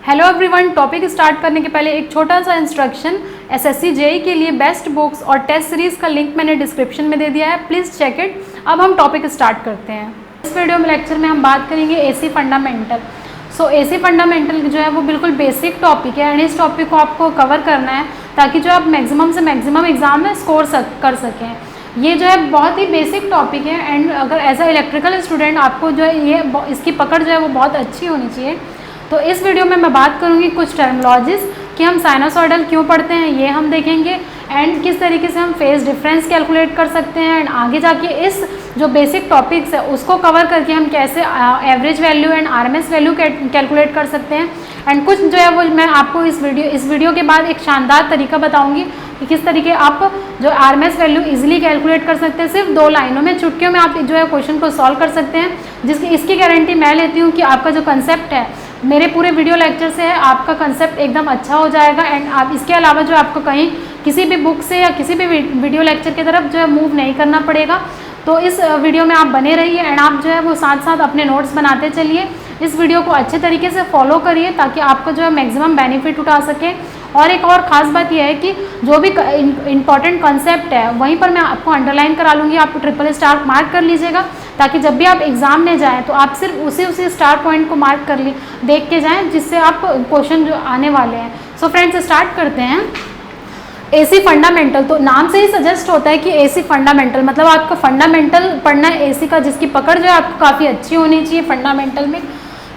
Hello everyone, topic start करने के पहले एक छोटा सा इंस्ट्रक्शन। एसएससी जेई के लिए बेस्ट बुक्स और टेस्ट सीरीज़ का लिंक मैंने डिस्क्रिप्शन में दे दिया है, प्लीज़ चेक इट। अब हम टॉपिक स्टार्ट करते हैं। इस वीडियो में लेक्चर में हम बात करेंगे एसी फंडामेंटल। सो एसी फंडामेंटल जो है वो बिल्कुल बेसिक टॉपिक है एंड इस टॉपिक को आपको कवर करना है ताकि जो आप मैक्सिमम से मैक्सिमम एग्जाम में स्कोर कर सकें। ये जो है बहुत ही बेसिक टॉपिक है एंड अगर एज अ इलेक्ट्रिकल स्टूडेंट आपको जो है ये इसकी पकड़ जो है वो बहुत अच्छी होनी चाहिए। तो इस वीडियो में मैं बात करूंगी कुछ टर्मिनोलॉजीज कि हम साइनोसॉइडल क्यों पढ़ते हैं, ये हम देखेंगे एंड किस तरीके से हम फेज डिफरेंस कैलकुलेट कर सकते हैं एंड आगे जाके इस जो बेसिक टॉपिक्स है उसको कवर करके हम कैसे average value and RMS value calculate कर सकते हैं। एंड कुछ जो है वो मैं आपको इस वीडियो के बाद एक शानदार तरीका बताऊंगी कि किस तरीके आप जो आरएमएस वैल्यू इजीली कैलकुलेट कर सकते हैं। सिर्फ 2 लाइनों में, चुटकियों में आप जो है क्वेश्चन को सॉल्व कर सकते हैं। इसकी गारंटी मैं लेती हूँ कि आपका जो कंसेप्ट है मेरे पूरे वीडियो लेक्चर से है, आपका कंसेप्ट एकदम अच्छा हो जाएगा एंड आप इसके अलावा जो आपको कहीं किसी भी बुक से या किसी भी वीडियो लेक्चर की तरफ जो है मूव नहीं करना पड़ेगा। तो इस वीडियो में आप बने रहिए एंड आप जो है वो साथ साथ अपने नोट्स बनाते चलिए। इस वीडियो को अच्छे तरीके से फॉलो करिए ताकि आपको जो है मैक्सिमम बेनिफिट उठा सकें। और एक और ख़ास बात यह है कि जो भी इंपॉर्टेंट कंसेप्ट है वहीं पर मैं आपको अंडरलाइन करा लूँगी, आप ट्रिपल स्टार मार्क कर लीजिएगा ताकि जब भी आप एग्ज़ाम में जाएं तो आप सिर्फ उसी स्टार पॉइंट को मार्क कर देख के जाएं जिससे आप क्वेश्चन जो आने वाले हैं। सो फ्रेंड्स, स्टार्ट करते हैं। एसी फंडामेंटल, तो नाम से ही सजेस्ट होता है कि एसी फंडामेंटल मतलब आपका फंडामेंटल पढ़ना है एसी का, जिसकी पकड़ जो है आपको काफ़ी अच्छी होनी चाहिए फंडामेंटल में।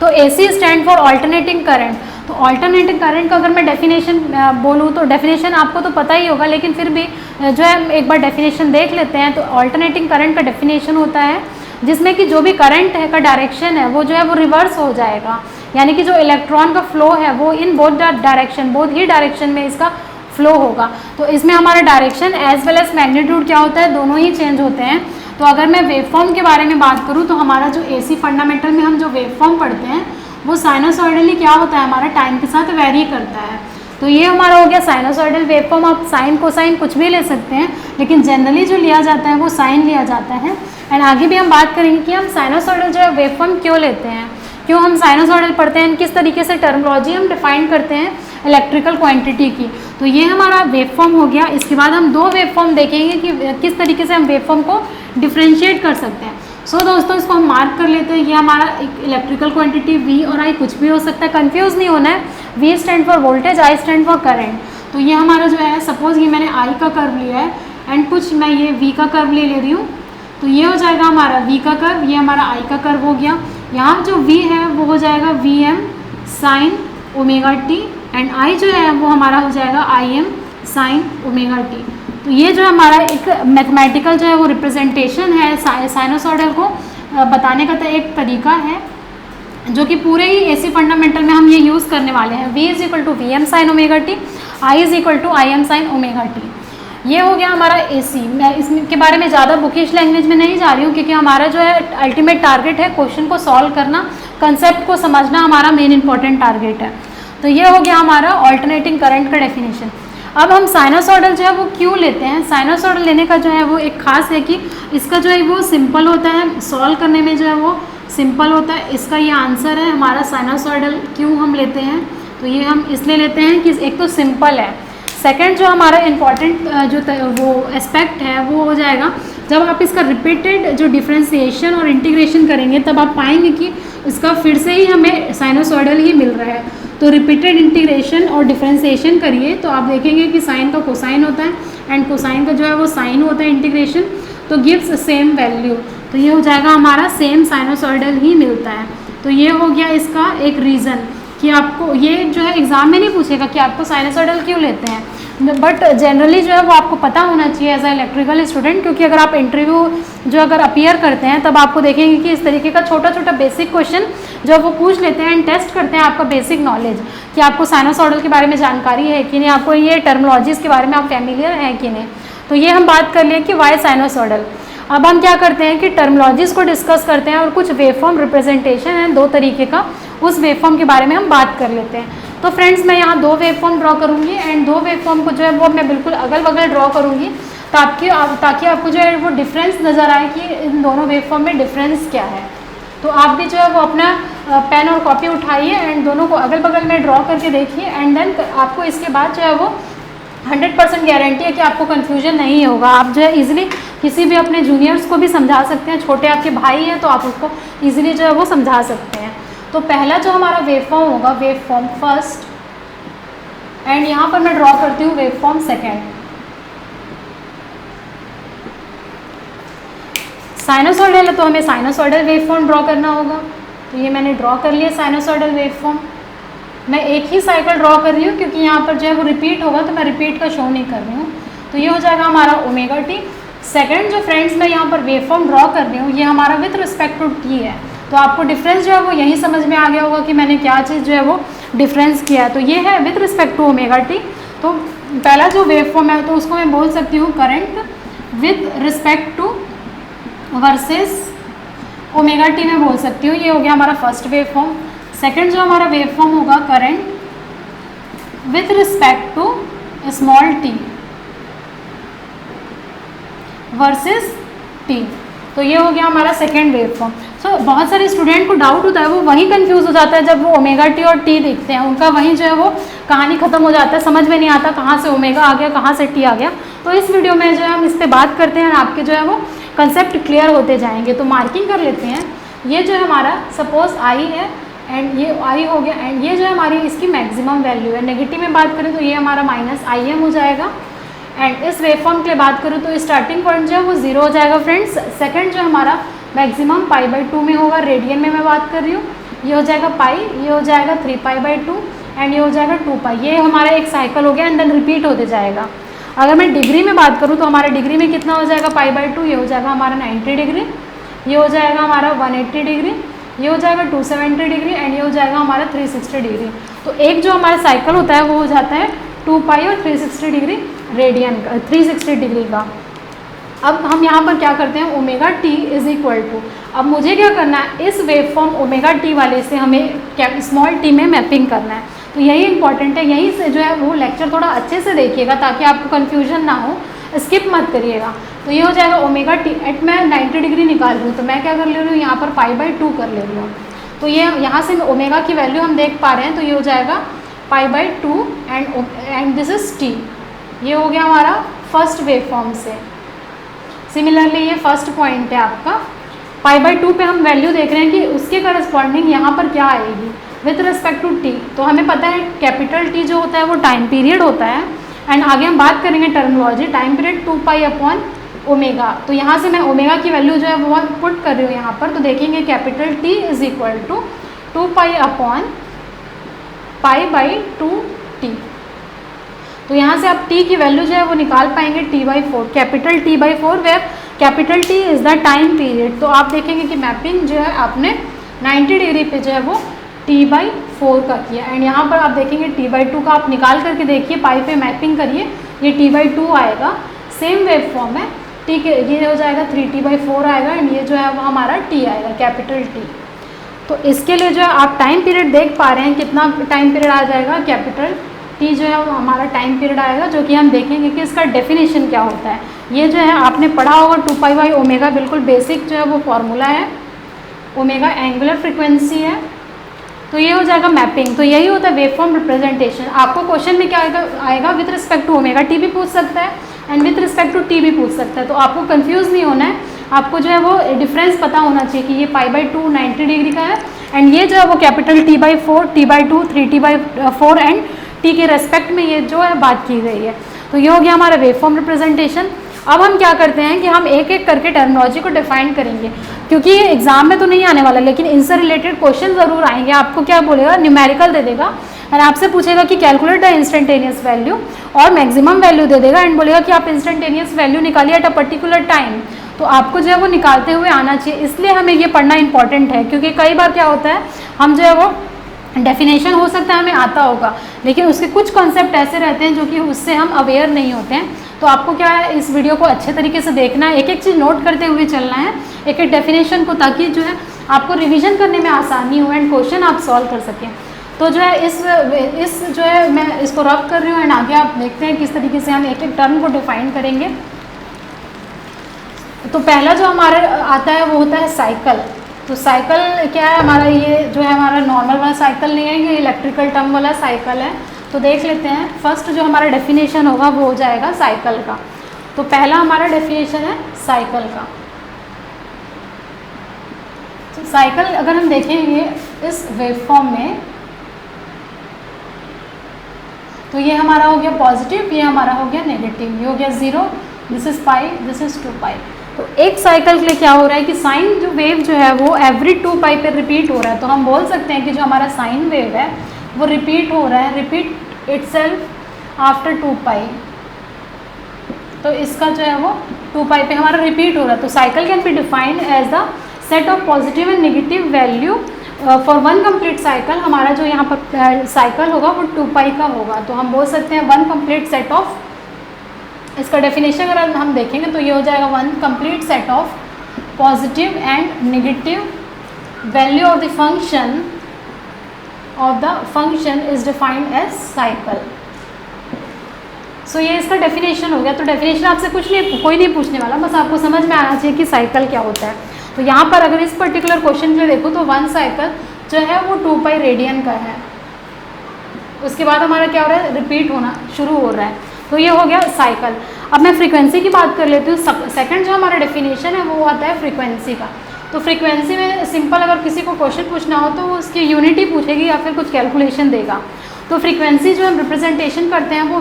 तो AC stand for alternating current. तो ऑल्टरनेटिंग करंट का अगर मैं डेफिनेशन बोलूँ तो डेफिनेशन आपको तो पता ही होगा, लेकिन फिर भी जो है एक बार डेफिनेशन देख लेते हैं। तो ऑल्टरनेटिंग करंट का डेफिनेशन होता है जिसमें कि जो भी करंट है का डायरेक्शन है वो जो है वो रिवर्स हो जाएगा, यानी कि जो इलेक्ट्रॉन का फ्लो है वो इन बोथ ही डायरेक्शन में इसका फ्लो होगा। तो इसमें हमारा direction as well as magnitude क्या होता है, दोनों ही चेंज होते हैं। तो अगर मैं वेवफॉर्म के बारे में बात करूँ तो हमारा जो एसी फंडामेंटल में हम जो वेवफॉर्म पढ़ते हैं वो साइनोसॉइडली क्या होता है, हमारा टाइम के साथ वेरी करता है। तो ये हमारा हो गया साइनोसॉइडल वेवफॉर्म। आप साइन कोसाइन कुछ भी ले सकते हैं, लेकिन जनरली जो लिया जाता है वो साइन लिया जाता है। एंड आगे भी हम बात करेंगे कि हम साइनोसॉइडल जो है वेवफॉर्म क्यों लेते हैं, क्यों हम साइनोसॉइडल पढ़ते हैं, किस तरीके से टर्मिनोलॉजी हम डिफाइन करते हैं इलेक्ट्रिकल क्वांटिटी की। तो ये हमारा वेवफॉर्म हो गया। इसके बाद हम 2 वेवफॉर्म देखेंगे कि किस तरीके से हम वेवफॉर्म को डिफ्रेंशिएट कर सकते हैं। सो दोस्तों, इसको हम मार्क कर लेते हैं। ये हमारा एक इलेक्ट्रिकल क्वांटिटी V और I कुछ भी हो सकता है, कंफ्यूज नहीं होना है। V stand for voltage, I stand for current. तो ये हमारा जो है, सपोज ये मैंने I का कर्व लिया है एंड कुछ मैं ये V का कर्व ले रही हूँ, तो ये हो जाएगा हमारा V का कर्व, ये हमारा I का कर्व हो गया। यहाँ जो V है वो हो जाएगा Vm sine omega T and I जो है वो हमारा हो जाएगा Im साइन ओमेगा टी। तो ये जो हमारा एक मैथमेटिकल जो है वो रिप्रेजेंटेशन है साइनोसॉइडल को बताने का एक तरीका है जो कि पूरे ही एसी फंडामेंटल में हम ये यूज़ करने वाले हैं। V is equal to V M sine omega T, I is equal to I M sine omega T. ये हो गया हमारा एसी। मैं इसके बारे में ज़्यादा बुकिश लैंग्वेज में नहीं जा रही हूँ क्योंकि हमारा जो है अल्टीमेट टारगेट है क्वेश्चन को सॉल्व करना, कंसेप्ट को समझना हमारा मेन इंपॉर्टेंट टारगेट है। तो ये हो गया हमारा ऑल्टरनेटिंग करंट का डेफिनेशन। अब हम साइनोसॉइडल जो है वो क्यों लेते हैं। साइनोसॉइडल लेने का जो है वो एक खास है कि इसका जो है वो सिंपल होता है, सॉल्व करने में जो है वो सिंपल होता है। इसका ये आंसर है हमारा साइनोसॉइडल क्यों हम लेते हैं। तो ये हम इसलिए लेते हैं कि एक तो सिंपल है, सेकंड जो हमारा इम्पॉर्टेंट जो वो एस्पेक्ट है वो हो जाएगा जब आप इसका रिपीटेड जो डिफ्रेंसिएशन और इंटीग्रेशन करेंगे तब आप पाएंगे कि इसका फिर से ही हमें साइनोसॉइडल ही मिल रहा है। तो रिपीटेड इंटीग्रेशन और डिफ्रेंसिएशन करिए तो आप देखेंगे कि साइन का कोसाइन होता है एंड कोसाइन का जो है वो साइन होता है इंटीग्रेशन, तो गिव्स सेम वैल्यू। तो ये हो जाएगा हमारा सेम साइनोसॉइडल ही मिलता है। तो ये हो गया इसका एक रीज़न कि आपको ये जो है एग्ज़ाम में नहीं पूछेगा कि आपको साइनोसॉइडल क्यों लेते हैं, बट जनरली जो है वो आपको पता होना चाहिए एज अ इलेक्ट्रिकल स्टूडेंट, क्योंकि अगर आप इंटरव्यू जो अगर अपीयर करते हैं तब आपको देखेंगे कि इस तरीके का छोटा छोटा बेसिक क्वेश्चन जो वो पूछ लेते हैं एंड टेस्ट करते हैं आपका बेसिक नॉलेज कि आपको साइनोसॉइडल के बारे में जानकारी है कि नहीं, आपको ये टर्मिनोलॉजीज़ के बारे में आप फैमिलियर हैं कि नहीं। तो ये हम बात कर लिए कि वाई साइनोसॉइडल। अब हम क्या करते हैं कि टर्मिनोलॉजीज़ को डिस्कस करते हैं और कुछ वेवफॉर्म रिप्रेजेंटेशन है 2 तरीके का, उस वेवफॉर्म के बारे में हम बात कर लेते हैं। तो फ्रेंड्स, मैं यहाँ 2 वेवफॉर्म ड्रॉ करूँगी एंड 2 वेवफॉर्म को जो है वो मैं बिल्कुल अगल बगल ड्रॉ करूँगी ताकि आपको जो है वो डिफरेंस नज़र आए कि इन दोनों वेवफॉर्म में डिफरेंस क्या है। तो आप भी जो है वो अपना पेन और कॉपी उठाइए एंड दोनों को अगल बगल में ड्रॉ करके देखिए एंड देन आपको इसके बाद जो है वो 100% गारंटी है कि आपको कन्फ्यूजन नहीं होगा। आप जो है इजीली किसी भी अपने जूनियर्स को भी समझा सकते हैं, छोटे आपके भाई हैं तो आप उसको इजीली जो है वो समझा सकते हैं। तो पहला जो हमारा वेव फॉर्म होगा, वेव फॉर्म फर्स्ट, एंड यहाँ पर मैं ड्रॉ करती हूँ वेव फॉर्म सेकेंड। साइनोसॉइडल है तो हमें साइनोसॉइडल वेव फॉर्म ड्रॉ करना होगा। तो ये मैंने ड्रॉ कर लिया साइनोसॉइडल वेव फॉर्म। मैं एक ही साइकिल ड्रॉ कर रही हूँ क्योंकि यहाँ पर जो है वो रिपीट होगा तो मैं रिपीट का शो नहीं कर रही हूँ। तो ये हो जाएगा हमारा ओमेगा टी। सेकेंड जो फ्रेंड्स मैं यहाँ पर वेव फॉर्म ड्रॉ कर रही हूँ ये हमारा विथ रिस्पेक्ट टू टी है। तो आपको डिफरेंस जो है वो यही समझ में आ गया होगा कि मैंने क्या चीज़ जो है वो डिफरेंस किया है। तो ये है with respect to omega T. तो पहला जो वेव फॉर्म है तो उसको मैं बोल सकती हूँ current with respect to versus omega T में बोल सकती हूँ। ये हो गया हमारा फर्स्ट वेव फॉर्म। सेकेंड जो हमारा वेव फॉर्म होगा current with respect to small T versus T. तो ये हो गया हमारा सेकेंड वेव फॉर्म। सो बहुत सारे स्टूडेंट को डाउट होता है, वो वहीं कंफ्यूज हो जाता है जब वो ओमेगा टी और टी देखते हैं, उनका वहीं जो है वो कहानी खत्म हो जाता है, समझ में नहीं आता कहाँ से ओमेगा आ गया कहाँ से टी आ गया। तो इस वीडियो में जो है हम इस पर बात करते हैं, आपके जो है वो कंसेप्ट क्लियर होते जाएंगे। तो मार्किंग कर लेते हैं। ये जो है हमारा सपोज आई है एंड ये आई हो गया एंड ये जो है हमारी इसकी मैक्सिमम वैल्यू है। नेगेटिव में बात करें तो ये हमारा माइनस आई एम हो जाएगा। एंड इस वेव फॉर्म के लिए बात करूँ तो स्टार्टिंग पॉइंट जो है वो 0 हो जाएगा फ्रेंड्स। सेकंड जो हमारा मैक्सिमम π/2 में होगा, रेडियन में मैं बात कर रही हूँ। ये हो जाएगा पाई, ये हो जाएगा 3π/2 एंड ये हो जाएगा 2π। ये हमारा एक साइकिल हो गया एंड देन रिपीट होते जाएगा। अगर मैं डिग्री में बात करूँ तो हमारे डिग्री में कितना हो जाएगा π/2, ये हो जाएगा हमारा 90 डिग्री, ये हो जाएगा हमारा 180 डिग्री, ये हो जाएगा 270 डिग्री एंड ये हो जाएगा हमारा 360 डिग्री। तो एक जो हमारा साइकिल होता है वो हो जाता है 2π और 360 डिग्री रेडियन का, 360 डिग्री का। अब हम यहाँ पर क्या करते हैं, omega T is equal to, अब मुझे क्या करना है, इस वेव फॉर्म ओमेगा टी वाले से हमें स्मॉल टी में मैपिंग करना है। तो यही इंपॉर्टेंट है, यहीं से जो है वो लेक्चर थोड़ा अच्छे से देखिएगा ताकि आपको कन्फ्यूजन ना हो, स्किप मत करिएगा। तो ये हो जाएगा ओमेगा टी एट मैं 90 डिग्री निकाल रही हूँ तो मैं क्या कर ले रही हूँ, यहाँ पर π/2 कर ले रही हूँ। तो ये यहाँ से ओमेगा की वैल्यू हम देख पा रहे हैं। तो ये हो जाएगा π/2 एंड दिस इज टी। ये हो गया हमारा फर्स्ट वेव फॉर्म से। सिमिलरली ये फर्स्ट पॉइंट है आपका, π/2 पे हम वैल्यू देख रहे हैं कि उसके करस्पॉन्डिंग यहाँ पर क्या आएगी विथ रिस्पेक्ट टू टी। तो हमें पता है कैपिटल टी जो होता है वो टाइम पीरियड होता है एंड आगे हम बात करेंगे टर्मिनोलॉजी, टाइम पीरियड 2π/ओमेगा। तो यहाँ से मैं ओमेगा की वैल्यू जो है वो पुट कर रही हूँ यहाँ पर। तो देखेंगे capital T is equal to 2π/π/2t। तो यहाँ से आप t की वैल्यू जो है वो निकाल पाएंगे t/4, capital t/4 where capital t is the time period. तो आप देखेंगे कि मैपिंग जो है आपने 90 डिग्री पे जो है वो t/4 का किया एंड यहाँ पर आप देखेंगे t/2 का आप निकाल करके देखिए, पाई पे मैपिंग करिए, ये t/2 आएगा। सेम वेव फॉर्म है, t के ये हो जाएगा 3t/4 आएगा एंड ये जो है वो हमारा t आएगा, कैपिटल T। तो इसके लिए जो है आप टाइम पीरियड देख पा रहे हैं, कितना टाइम पीरियड आ जाएगा, कैपिटल टी जो है वो हमारा टाइम पीरियड आएगा, जो कि हम देखेंगे कि इसका डेफिनेशन क्या होता है। ये जो है आपने पढ़ा होगा 2π/ओमेगा, बिल्कुल बेसिक जो है वो फॉर्मूला है। ओमेगा एंगुलर फ्रिक्वेंसी है। तो ये हो जाएगा मैपिंग। तो यही होता है वेव फॉर्म रिप्रेजेंटेशन। आपको क्वेश्चन में क्या आएगा, with respect to omega T भी पूछ सकता है and with respect to T भी पूछ सकता है। तो आपको कंफ्यूज नहीं होना है, आपको जो है वो डिफरेंस पता होना चाहिए कि ये π/2 90 डिग्री का है एंड ये जो है वो capital t/4, t/2, 3t/4 and T के रेस्पेक्ट में ये जो है बात की गई है। तो ये हो गया हमारा वेव फॉर्म रिप्रेजेंटेशन। अब हम क्या करते हैं कि हम एक एक करके टर्मिनोलॉजी को डिफाइन करेंगे, क्योंकि ये एग्जाम में तो नहीं आने वाला, लेकिन इनसे रिलेटेड क्वेश्चन ज़रूर आएंगे। आपको क्या बोलेगा, न्यूमेरिकल दे देगा और आपसे पूछेगा कि कैलकुलेट द इंस्टेंटेनियस वैल्यू और मैक्सिमम वैल्यू दे देगा एंड बोलेगा कि आप इंस्टेंटेनियस वैल्यू निकालिए एट अ पर्टिकुलर टाइम। तो आपको जो है वो निकालते हुए आना चाहिए, इसलिए हमें ये पढ़ना इंपॉर्टेंट है। क्योंकि कई बार क्या होता है, हम जो है वो डेफिनेशन हो सकता है हमें आता होगा, लेकिन उसके कुछ कॉन्सेप्ट ऐसे रहते हैं जो कि उससे हम अवेयर नहीं होते हैं। तो आपको क्या है, इस वीडियो को अच्छे तरीके से देखना है, एक एक चीज़ नोट करते हुए चलना है, एक एक डेफिनेशन को, ताकि जो है आपको रिवीजन करने में आसानी हो एंड क्वेश्चन आप सॉल्व कर सकें। तो जो है इस जो है मैं इसको रफ कर रही हूँ एंड आगे आप देखते हैं किस तरीके से हम एक एक टर्म को डिफाइन करेंगे। तो पहला जो हमारे आता है वो होता है साइकिल। तो साइकिल क्या है हमारा, ये जो है हमारा नॉर्मल वाला साइकिल नहीं है, ये इलेक्ट्रिकल टर्म वाला साइकिल है। तो देख लेते हैं, फर्स्ट जो हमारा डेफिनेशन होगा वो हो जाएगा साइकिल का। तो पहला हमारा डेफिनेशन है साइकिल का। तो साइकिल अगर हम देखेंगे इस वेवफॉर्म में, तो ये हमारा हो गया पॉजिटिव, ये हमारा हो गया नेगेटिव, ये हो गया 0, this is pi, this is 2 पाई। तो एक साइकिल के लिए क्या हो रहा है कि साइन जो वेव जो है वो एवरी 2 पाई पे रिपीट हो रहा है। तो हम बोल सकते हैं कि जो हमारा साइन वेव है वो रिपीट हो रहा है, रिपीट इटसेल्फ आफ्टर 2 पाई। तो इसका जो है वो 2 पाई पे हमारा रिपीट हो रहा है। तो cycle can be defined as the set of positive and negative value for one complete cycle. हमारा जो यहाँ पर साइकिल होगा वो 2 पाई का होगा। तो हम बोल सकते हैं वन कंप्लीट सेट ऑफ, इसका डेफिनेशन अगर हम देखेंगे तो ये हो जाएगा one complete set of positive and negative value of the function is defined as cycle. So ये इसका डेफिनेशन हो गया। तो डेफिनेशन आपसे कुछ नहीं, कोई नहीं पूछने वाला, बस आपको समझ में आना चाहिए कि साइकिल क्या होता है। तो यहाँ पर अगर इस पर्टिकुलर क्वेश्चन में देखो तो वन साइकिल जो है वो 2 पाई रेडियन का है। उसके बाद हमारा क्या हो रहा है, रिपीट होना शुरू हो रहा है। तो ये हो गया साइकिल। अब मैं फ्रीक्वेंसी की बात कर लेती हूँ। सेकंड जो हमारा डेफिनेशन है वो आता है फ्रीक्वेंसी का। तो फ्रीक्वेंसी में सिंपल अगर किसी को क्वेश्चन पूछना हो तो वो उसकी यूनिट ही पूछेगी या फिर कुछ कैलकुलेशन देगा। तो फ्रीक्वेंसी जो हम रिप्रेजेंटेशन करते हैं वो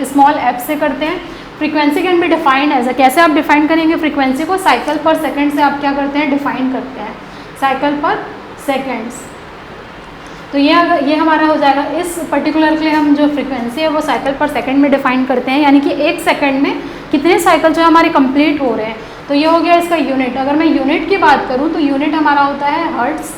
स्मॉल एफ से करते हैं। Frequency can be defined as, कैसे आप डिफाइन करेंगे फ्रीक्वेंसी को, साइकिल पर सेकंड से आप क्या करते हैं, डिफाइन करते हैं, साइकिल पर सेकंड्स। तो ये हमारा हो जाएगा। इस पर्टिकुलर के लिए हम जो फ्रीक्वेंसी है वो साइकिल पर सेकंड में डिफाइन करते हैं, यानी कि एक सेकंड में कितने साइकिल जो है हमारे कंप्लीट हो रहे हैं। तो ये हो गया इसका यूनिट। अगर मैं यूनिट की बात करूँ तो यूनिट हमारा होता है हर्ट्ज,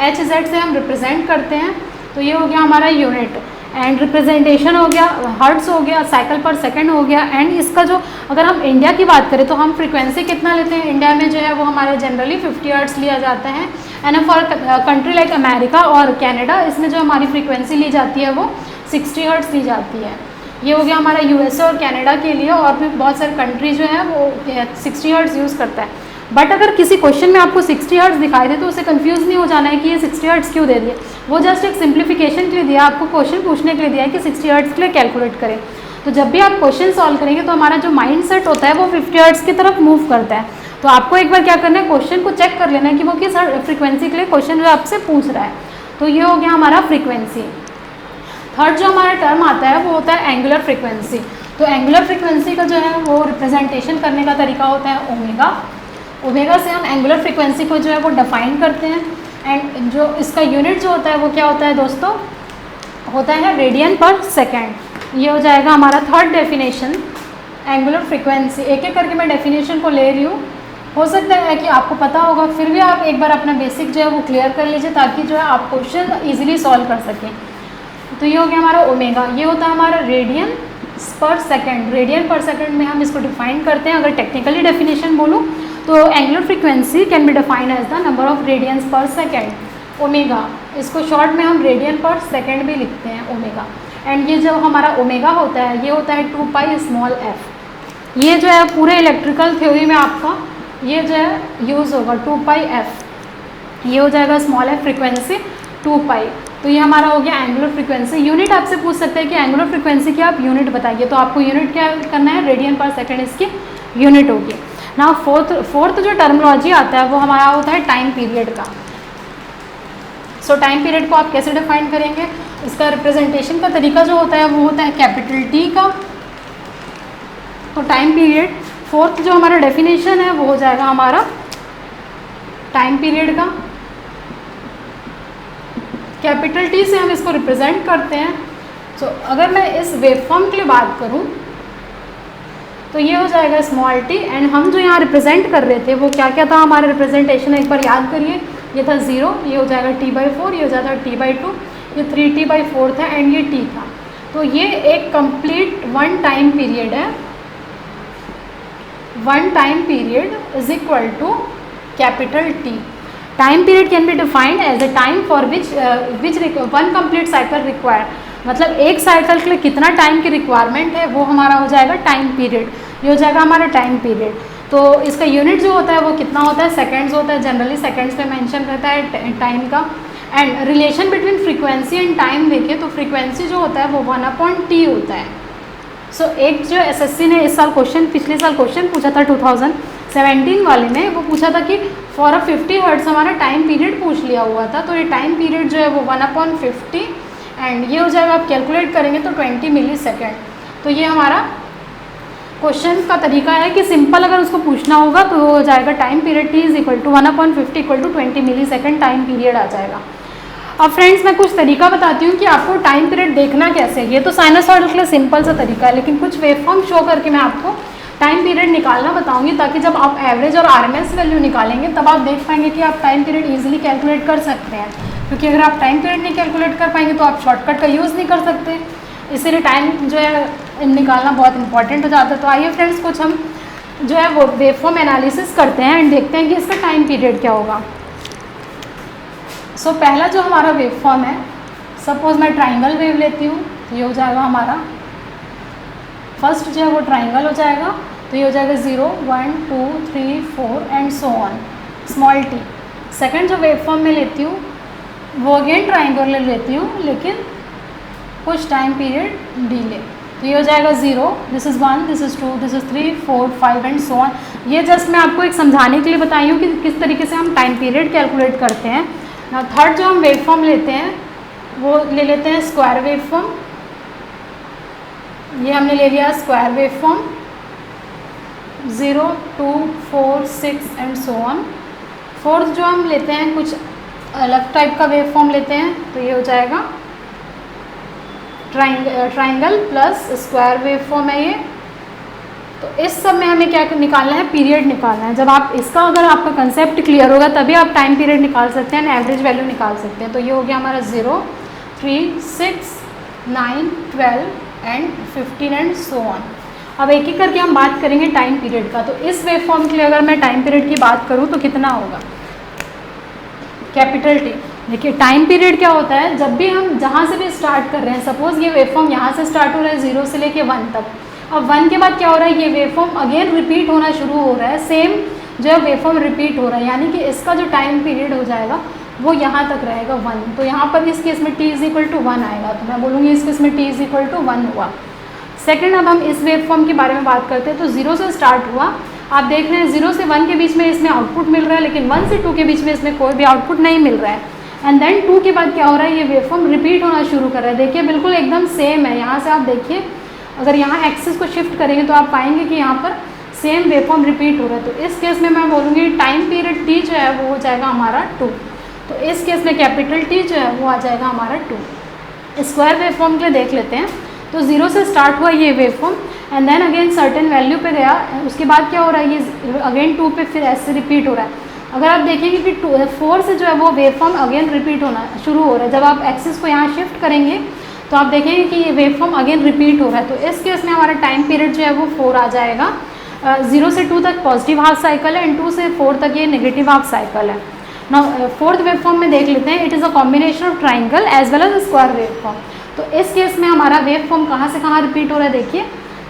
HZ से हम रिप्रेजेंट करते हैं। तो ये हो गया हमारा यूनिट, एंड रिप्रेजेंटेशन हो गया हर्ट्ज हो गया, साइकिल पर सेकंड हो गया। एंड इसका जो अगर हम इंडिया की बात करें तो हम फ्रीक्वेंसी कितना लेते हैं इंडिया में जो है वो हमारे जनरली 50 हर्ट्ज लिया जाता है। And for country like America और कनाडा, इसमें जो हमारी फ्रीक्वेंसी ली जाती है वो 60 हर्ट्ज ली जाती है। ये हो गया हमारा USA और कनाडा के लिए, और भी बहुत सारे कंट्री जो है वो 60 हर्ट्ज यूज़ करता है। बट अगर किसी क्वेश्चन में आपको 60 हर्ट्ज दिखाई दे तो उसे कंफ्यूज नहीं हो जाना है कि ये 60 हर्ट्ज क्यों दे दिए। वो जस्ट एक सिंप्लीफिकेशन के लिए दिया, आपको क्वेश्चन पूछने के लिए दिया है कि 60 हर्ट्ज के लिए कैलकुलेट करें। तो जब भी आप क्वेश्चन सॉल्व करेंगे तो हमारा जो माइंड सेट होता है वो 50 हर्ट्ज की तरफ मूव करता है। तो आपको एक बार क्या करना है, क्वेश्चन को चेक कर लेना है कि वो किस फ्रीक्वेंसी के लिए क्वेश्चन जो आपसे पूछ रहा है। तो ये हो गया हमारा फ्रीक्वेंसी। थर्ड जो हमारा टर्म आता है वो होता है एंगुलर फ्रीक्वेंसी। तो एंगुलर फ्रीक्वेंसी का जो है वो रिप्रेजेंटेशन करने का तरीका होता है ओमेगा। ओमेगा से हम एंगुलर फ्रीक्वेंसी को जो है वो डिफाइन करते हैं। एंड जो इसका यूनिट जो होता है वो क्या होता है दोस्तों, होता है रेडियन पर सेकेंड। ये हो जाएगा हमारा थर्ड डेफिनेशन एंगुलर फ्रीक्वेंसी। एक एक करके मैं डेफिनेशन को ले रही हूँ, हो सकता है कि आपको पता होगा, फिर भी आप एक बार अपना बेसिक जो है वो क्लियर कर लीजिए ताकि जो है आप क्वेश्चन ईजिली सॉल्व कर सकें। तो ये हो गया हमारा ओमेगा। ये होता है हमारा रेडियन पर सेकेंड। रेडियन पर सेकेंड में हम इसको डिफाइन करते हैं। अगर टेक्निकली डेफिनेशन बोलूँ तो angular frequency can be defined as the number of radians per second. Omega, इसको शॉर्ट में हम रेडियन पर सेकेंड भी लिखते हैं ओमेगा। एंड ये जो हमारा ओमेगा होता है ये होता है 2 पाई स्मॉल एफ। ये जो है पूरे इलेक्ट्रिकल थ्योरी में आपका ये जो है यूज़ होगा 2 पाई एफ। ये हो जाएगा स्मॉल एफ फ्रीक्वेंसी 2 पाई। तो ये हमारा हो गया एंगुलर फ्रीक्वेंसी। यूनिट आपसे पूछ सकते हैं कि एंगुलर फ्रीक्वेंसी की आप यूनिट बताइए, तो आपको यूनिट क्या करना है, रेडियन पर सेकेंड इसकी यूनिट होगी ना। फोर्थ जो टर्मिनोलॉजी आता है वो हमारा होता है टाइम पीरियड का। सो टाइम पीरियड को आप कैसे डिफाइन करेंगे, इसका रिप्रेजेंटेशन का तरीका जो होता है वो होता है कैपिटल T का। तो टाइम पीरियड फोर्थ जो हमारा डेफिनेशन है वो हो जाएगा हमारा टाइम पीरियड का। कैपिटल T से हम इसको रिप्रेजेंट करते हैं। सो अगर मैं इस वेवफॉर्म के लिए बात करूं तो ये हो जाएगा स्मॉल t। एंड हम जो यहाँ रिप्रेजेंट कर रहे थे वो क्या क्या था हमारा रिप्रेजेंटेशन, एक बार याद करिए। ये था 0, ये हो जाएगा t/4, ये हो जाता है t/2, ये 3t/4 था एंड ये t था। तो ये एक कंप्लीट वन टाइम पीरियड है। One time period is equal to capital T। Time period can be defined as a time for which one complete cycle require. मतलब एक साइकिल के लिए कितना टाइम की रिक्वायरमेंट है वो हमारा हो जाएगा टाइम पीरियड। ये हो जाएगा हमारा टाइम पीरियड। तो इसका यूनिट जो होता है वो कितना होता है, सेकेंड्स होता है, जनरली सेकेंड्स पे मेंशन रहता है टाइम का। And relation between frequency and time देखें तो फ्रीक्वेंसी जो होता है वो 1/t होता है। सो एक जो एसएससी ने इस साल क्वेश्चन, पिछले साल क्वेश्चन पूछा था 2017 वाले में, वो पूछा था कि फॉर अ 50 हर्ट्ज हमारा टाइम पीरियड पूछ लिया हुआ था। तो ये टाइम पीरियड जो है वो 1/50 एंड ये हो जाएगा, आप कैलकुलेट करेंगे तो 20 मिली सेकेंड। तो ये हमारा क्वेश्चन का तरीका है कि सिंपल अगर उसको पूछना होगा तो वो हो जाएगा time period t is equal to 1/50 equal to 20 millisecond time period आ जाएगा। अब फ्रेंड्स मैं कुछ तरीका बताती हूँ कि आपको टाइम पीरियड देखना कैसे है। ये तो साइनसॉइडल के लिए सिंपल सा तरीका है, लेकिन कुछ वेवफॉर्म शो करके मैं आपको टाइम पीरियड निकालना बताऊंगी, ताकि जब आप एवरेज और आरएमएस वैल्यू निकालेंगे तब आप देख पाएंगे कि आप टाइम पीरियड ईजिली कैलकुलेट कर सकते हैं। क्योंकि अगर आप टाइम पीरियड नहीं कैलकुलेट कर पाएंगे तो आप शॉर्टकट का यूज़ नहीं कर सकते, इसीलिए टाइम जो है निकालना बहुत इंपॉर्टेंट हो जाता है। तो आइए फ्रेंड्स कुछ हम जो है वो वेवफॉर्म एनालिसिस करते हैं एंड देखते हैं कि इसका टाइम पीरियड क्या होगा। सो पहला जो हमारा वेवफॉर्म है, सपोज मैं ट्राइंगल वेव लेती हूँ, तो ये हो जाएगा हमारा फर्स्ट जो है वो ट्राइंगल हो जाएगा, तो ये हो जाएगा 0 1 2 3 4 and so on small t। Second जो वेवफॉर्म में लेती हूँ वो अगेन ट्राइंगल लेती हूँ, लेकिन कुछ टाइम पीरियड डिले, तो ये हो जाएगा 0, this is 1, this is 2, this is 3 4 5 and so on. ये जस्ट मैं आपको एक समझाने के लिए बताई हूँ कि किस तरीके से हम टाइम पीरियड कैलकुलेट करते हैं। थर्ड जो हम वेवफॉर्म लेते हैं वो ले लेते हैं स्क्वायर वेवफॉर्म। ये हमने ले लिया square waveform 0 2 4 6 and so on. Fourth जो हम लेते हैं कुछ अलग टाइप का वेवफॉर्म लेते हैं, तो ये हो जाएगा ट्राइंगल प्लस स्क्वायर वेवफॉर्म है ये। तो इस सब में हमें क्या निकालना है, पीरियड निकालना है। जब आप इसका अगर आपका कंसेप्ट क्लियर होगा तभी आप टाइम पीरियड निकाल सकते हैं, एवरेज वैल्यू निकाल सकते हैं। तो ये हो गया हमारा 0 3 6 9 12 एंड 15 एंड सो ऑन। अब एक एक करके हम बात करेंगे टाइम पीरियड का। तो इस वेवफॉर्म के लिए अगर मैं टाइम पीरियड की बात करूँ तो कितना होगा, कैपिटल T। देखिए टाइम पीरियड क्या होता है, जब भी हम जहाँ से भी स्टार्ट कर रहे हैं, सपोज ये वेवफॉर्म यहाँ से स्टार्ट हो रहा है 0 से लेके 1 तक, अब 1 के बाद क्या हो रहा है, ये वेवफॉर्म अगेन रिपीट होना शुरू हो रहा है, सेम जो है वेवफॉर्म रिपीट हो रहा है, यानी कि इसका जो टाइम पीरियड हो जाएगा वो यहाँ तक रहेगा 1। तो यहाँ पर इस केस में t इज इक्वल टू 1 आएगा, तो मैं बोलूँगी इस केस में t इज इक्वल टू 1 हुआ। सेकेंड अब हम इस वेवफॉर्म के बारे में बात करते हैं। तो 0 से स्टार्ट हुआ, आप देख रहे हैं 0 से 1 के बीच में इसमें आउटपुट मिल रहा है, लेकिन 1 से 2 के बीच में इसमें कोई भी आउटपुट नहीं मिल रहा है। एंड देन 2 के बाद क्या हो रहा है, ये वेवफॉर्म रिपीट होना शुरू कर रहा है। देखिए बिल्कुल एकदम सेम है, यहाँ से आप देखिए अगर यहाँ एक्सिस को शिफ्ट करेंगे तो आप पाएंगे कि यहाँ पर सेम वेवफॉर्म रिपीट हो रहा है। तो इस केस में मैं बोलूँगी टाइम पीरियड t जो है वो हो जाएगा हमारा 2। तो इस केस में कैपिटल T जो है वो आ जाएगा हमारा 2। स्क्वायर वेवफॉर्म के लिए देख लेते हैं। तो 0 से स्टार्ट हुआ ये waveform and then again certain value पे गया, उसके बाद क्या हो रहा है, ये अगेन 2 पे फिर ऐसे रिपीट हो रहा है। अगर आप देखेंगे कि 4 से जो है वो वेवफॉर्म अगेन रिपीट होना शुरू हो रहा है, जब आप एक्सिस को यहाँ शिफ्ट करेंगे तो आप देखेंगे कि ये वेवफॉर्म अगेन रिपीट हो रहा है। तो इस केस में हमारा टाइम पीरियड जो है वो 4 आ जाएगा। 0 से 2 तक पॉजिटिव हाफ साइकिल है एंड 2 से 4 तक ये नेगेटिव हाफ साइकिल है। नाउ फोर्थ वेवफॉर्म में देख लेते हैं, it is a combination of triangle as well as square waveform. तो इस केस में हमारा वेवफॉर्म कहाँ से कहाँ रिपीट हो रहा है, देखिए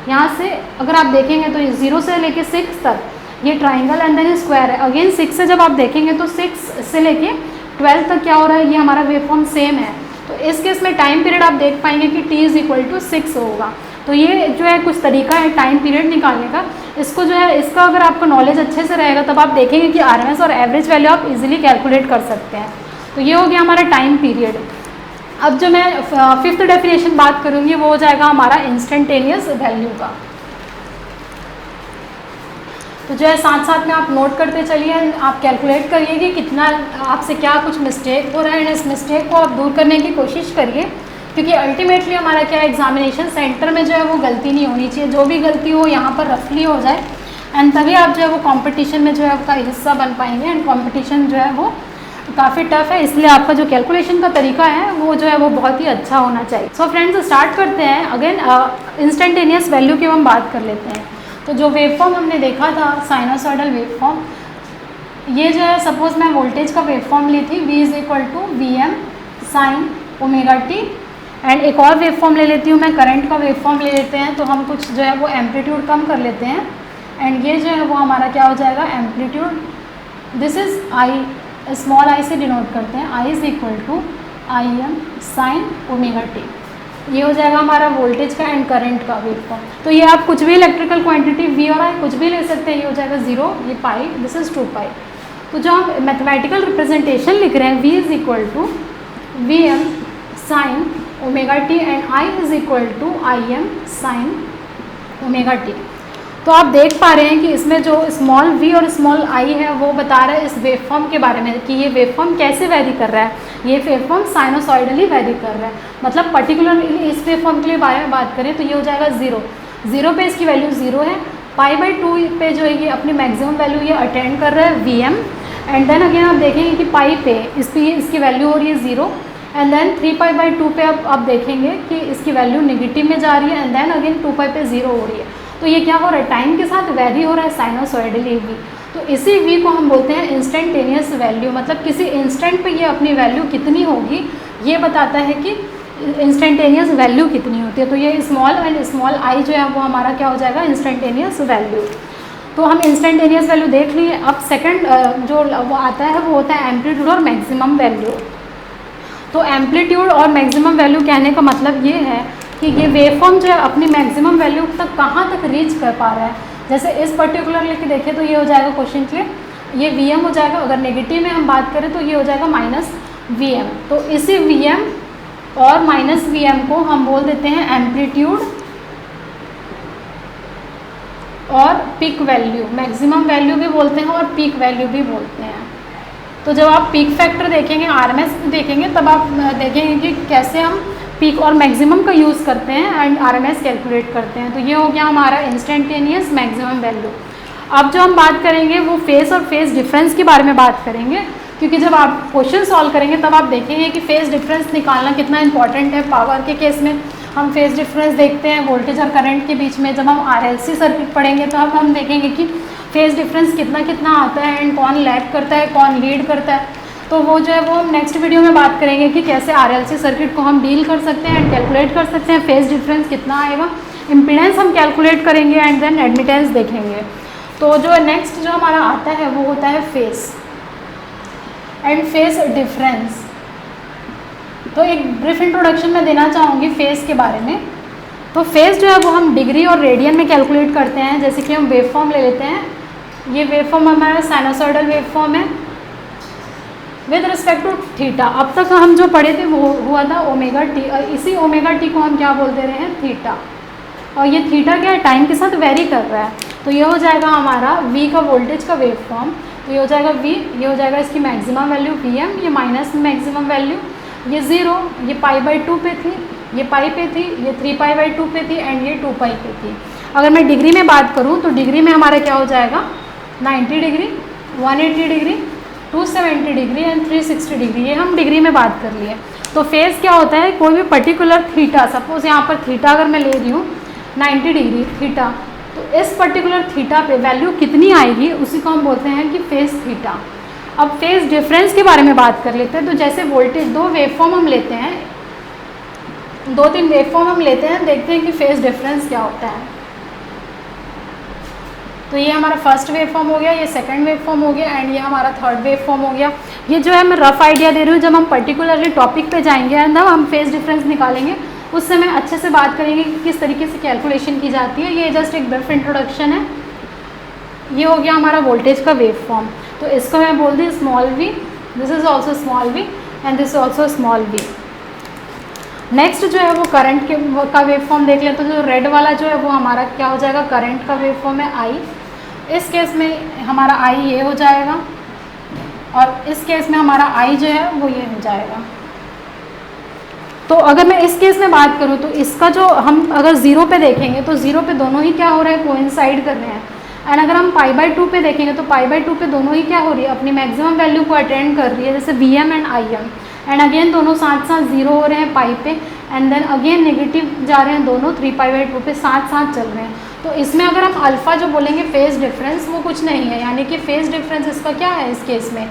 यहाँ से अगर आप देखेंगे तो 0 से लेके 6 तक ये ट्राइंगल एंड देन स्क्वायर है। अगेन 6 से जब आप देखेंगे तो 6 से लेके 12 तक क्या हो रहा है, ये हमारा वेवफॉर्म सेम है। तो इस केस में टाइम पीरियड आप देख पाएंगे कि t इज इक्वल टू 6 होगा। तो ये जो है कुछ तरीका है टाइम पीरियड निकालने का। इसको जो है इसका अगर आपका नॉलेज अच्छे से रहेगा तब आप देखेंगे कि आरएमएस और एवरेज वैल्यू आप इजीली कैलकुलेट कर सकते हैं। तो ये हो गया हमारा टाइम पीरियड। अब जो मैं फिफ्थ डेफिनेशन बात करूँगी वो हो जाएगा हमारा इंस्टेंटेनियस वैल्यू का। तो जो है साथ साथ में आप नोट करते चलिए, आप कैलकुलेट करिए कि कितना आपसे क्या कुछ मिस्टेक हो रहा है एंड इस मिस्टेक को आप दूर करने की कोशिश करिए, क्योंकि अल्टीमेटली हमारा क्या एग्जामिनेशन सेंटर में जो है वो गलती नहीं होनी चाहिए। जो भी गलती हो यहाँ पर रफली हो जाए एंड तभी आप जो है वो कंपटीशन में जो है आपका हिस्सा बन पाएंगे। एंड कंपटीशन जो है वो काफ़ी टफ है, इसलिए आपका जो कैलकुलेशन का तरीका है वो जो है वो बहुत ही अच्छा होना चाहिए। सो फ्रेंड्स स्टार्ट करते हैं। अगेन इंस्टेंटेनियस वैल्यू की हम बात कर लेते हैं। तो जो वेवफॉर्म हमने देखा था साइनोसॉइडल वेवफॉर्म, ये जो है सपोज मैं वोल्टेज का वेवफॉर्म ली थी, V is equal to VM sine omega t। And एक और वेवफॉर्म ले लेती हूँ मैं, करंट का वेवफॉर्म ले लेते हैं। तो हम कुछ जो है वो एम्पलीट्यूड कम कर लेते हैं एंड ये जो है वो हमारा क्या हो जाएगा, amplitude. This is I, small I से डिनोट करते हैं, I is equal to I M sine omega T. ये हो जाएगा हमारा वोल्टेज का एंड करंट का वेवफॉर्म। तो ये आप कुछ भी इलेक्ट्रिकल क्वांटिटी वी और आई कुछ भी ले सकते हैं, ये हो जाएगा 0, ये पाई, दिस इज 2 पाई। तो जो हम मैथमेटिकल रिप्रेजेंटेशन लिख रहे हैं, v is equal to V M sine omega T and I is equal to I M sine omega T. तो आप देख पा रहे हैं कि इसमें जो स्मॉल v और स्मॉल i है वो बता रहा है इस वेवफॉर्म के बारे में कि ये वेवफॉर्म कैसे वेरी कर रहा है। ये वेवफॉर्म साइनोसॉइडली वेरी कर रहा है, मतलब पर्टिकुलरली इस वेवफॉर्म के लिए बात करें तो ये हो जाएगा 0, 0 पे इसकी वैल्यू 0 है, π/2 पे जो है ये अपनी मैक्सिमम वैल्यू ये अटेंड कर रहा है Vm, एंड देन अगेन आप देखेंगे कि पाई पे इसकी वैल्यू हो रही है 0, एंड देन 3π/2 पे अब आप देखेंगे कि इसकी वैल्यू नेगेटिव में जा रही है, एंड देन अगेन 2π पे 0 हो रही है। तो ये क्या हो रहा है, टाइम के साथ वेरी हो रहा है साइनोसॉइडली वी। तो इसी वी को हम बोलते हैं इंस्टेंटेनियस वैल्यू, मतलब किसी इंस्टेंट पे ये अपनी वैल्यू कितनी होगी ये बताता है कि इंस्टेंटेनियस वैल्यू कितनी होती है। तो ये स्मॉल एंड स्मॉल आई जो है वो हमारा क्या हो जाएगा, इंस्टेंटेनियस वैल्यू। तो हम इंस्टेंटेनियस वैल्यू देख लिए। अब सेकंड जो वो आता है वो होता है एम्पलीट्यूड और मैक्सिमम वैल्यू। तो एम्पलीट्यूड और मैक्सिमम वैल्यू कहने का मतलब ये है कि ये वेवफॉर्म जो है अपनी मैक्सिमम वैल्यू तक कहाँ तक रीच कर पा रहा है। जैसे इस पर्टिकुलर लेके देखें तो ये हो जाएगा क्वेश्चन के लिए, ये Vm हो जाएगा। अगर नेगेटिव में हम बात करें तो ये हो जाएगा -Vm। तो इसी Vm और -Vm को हम बोल देते हैं एम्पलीट्यूड और पीक वैल्यू, मैक्सिमम वैल्यू भी बोलते हैं और पीक वैल्यू भी बोलते हैं। तो जब आप पीक फैक्टर देखेंगे, RMS देखेंगे, तब आप देखेंगे कि कैसे हम पीक और मैक्सिमम का यूज़ करते हैं एंड RMS कैलकुलेट करते हैं। तो ये हो गया हमारा इंस्टेंटेनियस मैक्सिमम वैल्यू। अब जो हम बात करेंगे वो फेस और फेस डिफरेंस के बारे में बात करेंगे, क्योंकि जब आप क्वेश्चन सॉल्व करेंगे तब आप देखेंगे कि फेस डिफरेंस निकालना कितना इंपॉर्टेंट है। पावर के केस में हम फेस डिफरेंस देखते हैं वोल्टेज और करंट के बीच में। जब हम RLC सर्किट पढ़ेंगे तो अब हम देखेंगे कि फेस डिफरेंस कितना कितना आता है एंड कौन लैग करता है, कौन लीड करता है। तो वो जो है वो हम नेक्स्ट वीडियो में बात करेंगे कि कैसे RLC सर्किट को हम डील कर सकते हैं एंड कैलकुलेट कर सकते हैं, फेस डिफरेंस कितना आएगा, इम्पीडेंस हम कैलकुलेट करेंगे एंड देन एडमिटेंस देखेंगे। तो जो नेक्स्ट जो हमारा आता है वो होता है फेस एंड फेस डिफरेंस। तो एक ब्रीफ इंट्रोडक्शन मैं देना चाहूँगी फेस के बारे में। तो फेस जो है वो हम डिग्री और रेडियन में कैलकुलेट करते हैं। जैसे कि हम वेवफॉर्म ले लेते हैं, ये वेवफॉर्म हमारा साइनोसॉइडल वेवफॉर्म है विद रिस्पेक्ट टू थीटा। अब तक हम जो पढ़े थे वो हुआ था ओमेगा टी, और इसी ओमेगा टी को हम क्या बोल दे रहे हैं, थीटा। और ये थीटा क्या है, टाइम के साथ वेरी कर रहा है। तो ये हो जाएगा हमारा वी का वोल्टेज का वेवफॉर्म। तो ये हो जाएगा वी, ये हो जाएगा इसकी मैक्सिमम वैल्यू Vm, ये माइनस मैक्सिमम वैल्यू, ये 0, ये π/2 पे थी, ये पाई पे थी, ये 3π/2 पे थी एंड ये 2π पे थी। अगर मैं डिग्री में बात करूँ तो डिग्री में हमारा क्या हो जाएगा, 90 degree, 180 degree, 270 degree and 360 degree. ये हम डिग्री में बात कर लिए। तो फेस क्या होता है, कोई भी पर्टिकुलर थीटा, सपोज यहाँ पर थीटा अगर मैं ले रही हूँ 90 डिग्री थीटा, तो इस पर्टिकुलर थीटा पे वैल्यू कितनी आएगी उसी को हम बोलते हैं कि फेस थीटा। अब फेस डिफरेंस के बारे में बात कर लेते हैं। तो जैसे वोल्टेज, दो वेवफॉर्म हम लेते हैं, 2-3 वेवफॉर्म हम लेते हैं, देखते हैं कि फेस डिफरेंस क्या होता है। तो ये हमारा फर्स्ट वेवफॉर्म हो गया, ये सेकंड वेवफॉर्म हो गया एंड ये हमारा थर्ड वेवफॉर्म हो गया। ये जो है मैं रफ आइडिया दे रही हूँ, जब हम पर्टिकुलरली टॉपिक पे जाएंगे एंड हम फेस डिफरेंस निकालेंगे उस समय अच्छे से बात करेंगे कि किस तरीके से कैलकुलेशन की जाती है। ये जस्ट एक ब्रीफ इंट्रोडक्शन है। ये हो गया हमारा वोल्टेज का वेवफॉर्म। तो इसको मैं बोल दी small V, this is also small V and this also small V. Next जो है वो करंट का वेवफॉर्म देख लेते हैं। तो जो रेड वाला जो है वो हमारा क्या हो जाएगा, करंट का वेवफॉर्म है आई। इस केस में हमारा आई ये हो जाएगा और इस केस में हमारा आई जो है वो ये हो जाएगा। तो अगर मैं इस केस में बात करूँ तो इसका जो हम अगर 0 पे देखेंगे तो 0 पे दोनों ही क्या हो रहा है, कोइंसाइड कर रहे हैं। एंड अगर हम π/2 पे देखेंगे तो π/2 पे दोनों ही क्या हो रही है, अपनी मैक्सिमम वैल्यू को अटेंड कर रही है, जैसे Vm and Im। And again दोनों साथ साथ 0 हो रहे हैं पाई पे एंड देन अगेन नेगेटिव जा रहे हैं, दोनों 3π/2 पे साथ साथ चल रहे हैं। तो इसमें अगर हम अल्फ़ा जो बोलेंगे फेस डिफरेंस, वो कुछ नहीं है, यानी कि फेस डिफरेंस इसका क्या है, इस केस में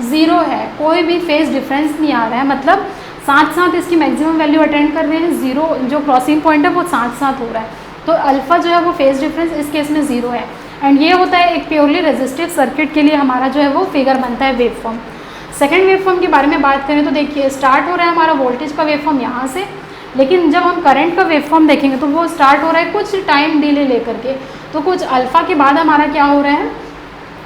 0 है, कोई भी फेस डिफरेंस नहीं आ रहा है। मतलब साथ साथ इसकी मैक्सिमम वैल्यू अटेंड कर रहे हैं, 0 जो क्रॉसिंग पॉइंट है वो साथ साथ हो रहा है। तो अल्फ़ा जो है वो फेस डिफरेंस इस केस में 0 है। एंड ये होता है एक प्योरली रेजिस्टिव सर्किट के लिए हमारा जो है वो फिगर बनता है wave form. Second wave form के बारे में बात करें तो देखिए स्टार्ट हो रहा है हमारा वोल्टेज का वेव फॉर्म यहाँ से, लेकिन जब हम करंट का वेव फॉर्म देखेंगे तो वो स्टार्ट हो रहा है कुछ टाइम डिले लेकर के, तो कुछ अल्फ़ा के बाद हमारा क्या हो रहा है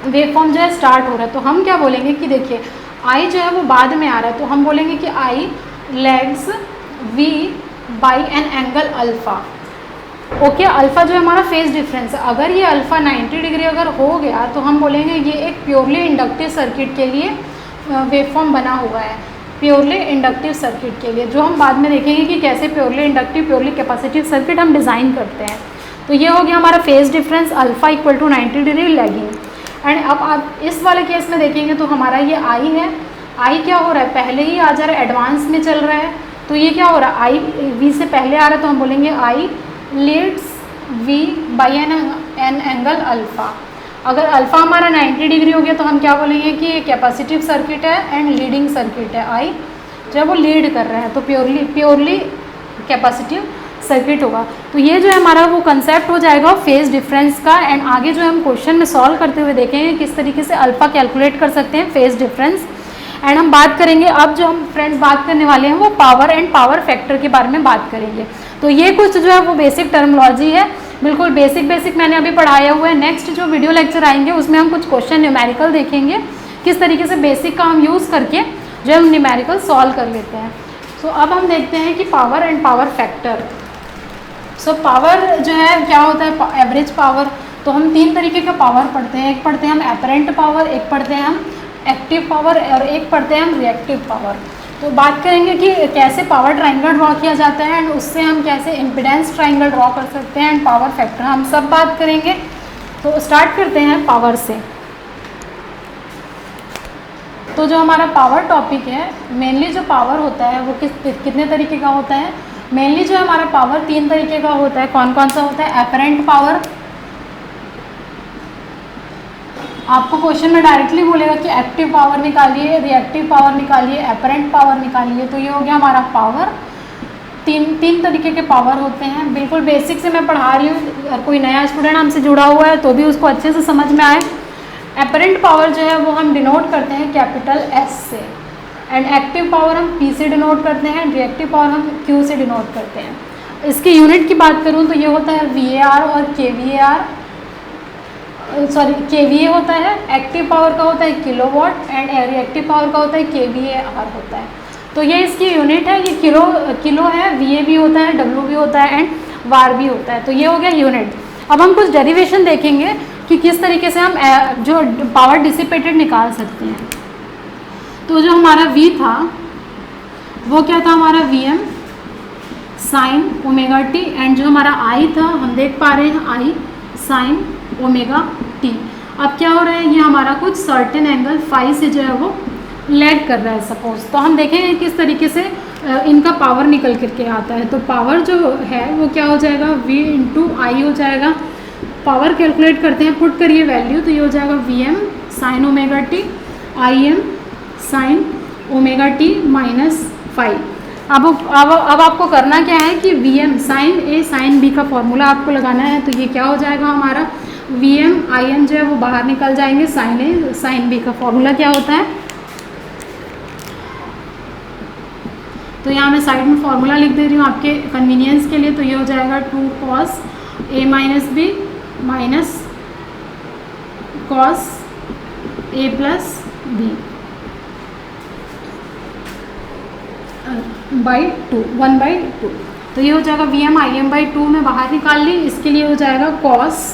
वेव फॉर्म जो है स्टार्ट हो रहा है। तो हम क्या बोलेंगे कि देखिए आई जो है वो बाद में आ रहा है, तो हम बोलेंगे कि I lags V by an angle alpha. Okay, alpha जो है हमारा फेज डिफरेंस है, अगर ये अल्फ़ा 90 डिग्री अगर हो गया तो हम बोलेंगे ये एक प्योरली इंडक्टिव सर्किट के लिए वेव फॉर्म बना हुआ है, प्योरली इंडक्टिव सर्किट के लिए, जो हम बाद में देखेंगे कि कैसे purely inductive purely capacitive circuit हम डिज़ाइन करते हैं। तो ये हो गया हमारा phase difference alpha equal to 90 degree lagging. And अब आप इस वाले केस में देखेंगे तो हमारा ये आई है, आई क्या हो रहा है पहले ही आ जा रहा है, एडवांस में चल रहा है, तो ये क्या हो रहा है आई वी से पहले आ रहा है, तो हम बोलेंगे I leads V by an angle alpha. अगर अल्फ़ा हमारा 90 डिग्री हो गया तो हम क्या बोलेंगे कि ये कैपेसिटिव सर्किट है एंड लीडिंग सर्किट है, आई जो है वो लीड कर रहा है, तो प्योरली कैपेसिटिव सर्किट होगा। तो ये जो है हमारा वो कंसेप्ट हो जाएगा फेज डिफरेंस का। एंड आगे जो हम क्वेश्चन में सॉल्व करते हुए देखेंगे किस तरीके से अल्फ़ा कैलकुलेट कर सकते हैं फेज डिफरेंस। एंड हम बात करेंगे अब जो हम फ्रेंड्स बात करने वाले हैं वो पावर एंड पावर फैक्टर के बारे में बात करेंगे। तो ये कुछ जो है वो बेसिक टर्मिनोलॉजी है, बिल्कुल बेसिक मैंने अभी पढ़ाया हुआ है। नेक्स्ट जो वीडियो लेक्चर आएंगे उसमें हम कुछ क्वेश्चन न्यूमेरिकल देखेंगे, किस तरीके से बेसिक का हम यूज़ करके जो हम न्यूमेरिकल सॉल्व कर लेते हैं। सो अब हम देखते हैं कि power and power factor. So power जो है क्या होता है एवरेज पावर, तो हम तीन तरीके का पावर पढ़ते हैं, एक पढ़ते हैं हम एपरेंट पावर, एक पढ़ते हैं हम एक्टिव पावर और एक पढ़ते हैं हम रिएक्टिव पावर। तो बात करेंगे कि कैसे पावर ट्रायंगल ड्रॉ किया जाता है एंड उससे हम कैसे इम्पीडेंस ट्रायंगल ड्रॉ कर सकते हैं एंड पावर फैक्टर हम सब बात करेंगे। तो स्टार्ट करते हैं पावर से। तो जो हमारा पावर टॉपिक है, मेनली जो पावर होता है वो कितने तरीके का होता है, मेनली जो हमारा पावर तीन तरीके का होता है। कौन कौन सा होता है, एपरेंट पावर, आपको क्वेश्चन में डायरेक्टली बोलेगा कि एक्टिव पावर निकालिए, रिएक्टिव पावर निकालिए, एपरेंट पावर निकालिए। तो ये हो गया हमारा पावर, तीन तरीके के पावर होते हैं। बिल्कुल बेसिक से मैं पढ़ा रही हूँ, अगर कोई नया स्टूडेंट हमसे जुड़ा हुआ है तो भी उसको अच्छे से समझ में आए। एपरेंट पावर जो है वो हम डिनोट करते हैं कैपिटल एस से, एंड एक्टिव पावर हम पी से डिनोट करते हैं, रिएक्टिव पावर हम क्यू से डिनोट करते हैं। इसकी यूनिट की बात करूँ तो ये होता है VAR और KVAR, सॉरी KVA होता है, एक्टिव पावर का होता है किलोवाट एंड रिएक्टिव पावर का होता है KVAR होता है। तो ये इसकी यूनिट है, ये किलो है, VA भी होता है, W भी होता है एंड वार भी होता है। तो ये हो गया यूनिट। अब हम कुछ डेरिवेशन देखेंगे कि किस तरीके से हम जो पावर डिसिपेटेड निकाल सकते हैं। तो जो हमारा V था वो क्या था हमारा VM sine omega T, and जो हमारा I था हम देख पा रहे हैं I साइन ओमेगा टी। अब क्या हो रहा है, ये हमारा कुछ सर्टेन एंगल फाई से जो है वो लैग कर रहा है सपोज। तो हम देखेंगे किस तरीके से इनका पावर निकल करके आता है। तो पावर जो है वो क्या हो जाएगा, V इंटू आई हो जाएगा। पावर कैलकुलेट करते हैं, पुट करिए वैल्यू, तो ये हो जाएगा VM sine omega T IM sine omega T minus five. अब आपको करना क्या है कि VM sine A sine B का फॉर्मूला आपको लगाना है। तो ये क्या हो जाएगा हमारा VM IM जो है वो बाहर निकल जाएंगे, साइन A साइन B का फॉर्मूला क्या होता है, तो यहाँ मैं साइड में फॉर्मूला लिख दे रही हूँ आपके कन्वीनियंस के लिए। तो ये हो जाएगा 2 cos A minus B minus cos A plus B by 2 1/2। तो ये हो जाएगा VM IM/2 में बाहर निकाल ली, इसके लिए हो जाएगा cos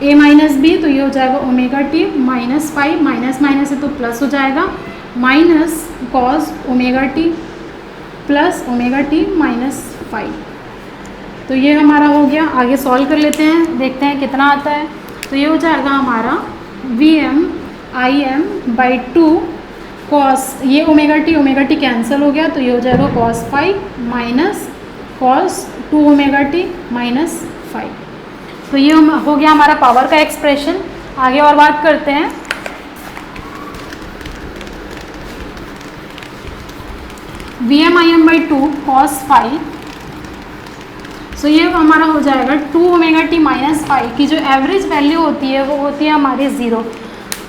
A माइनस B, तो ये हो जाएगा omega T minus five, minus minus है तो प्लस हो जाएगा, minus cos omega T plus omega T minus five. तो ये हमारा हो गया। आगे सॉल्व कर लेते हैं, देखते हैं कितना आता है। तो ये हो जाएगा हमारा VM IM/2 cos, ये ओमेगा टी कैंसिल हो गया, तो ये हो जाएगा cos 5 minus cos 2 omega T minus 5। तो ये हो गया हमारा पावर का एक्सप्रेशन। आगे और बात करते हैं। VM IM/2 cos 5, सो ये हमारा हो जाएगा 2 ओमेगा टी माइनस पाई की जो एवरेज वैल्यू होती है वो होती है हमारी 0।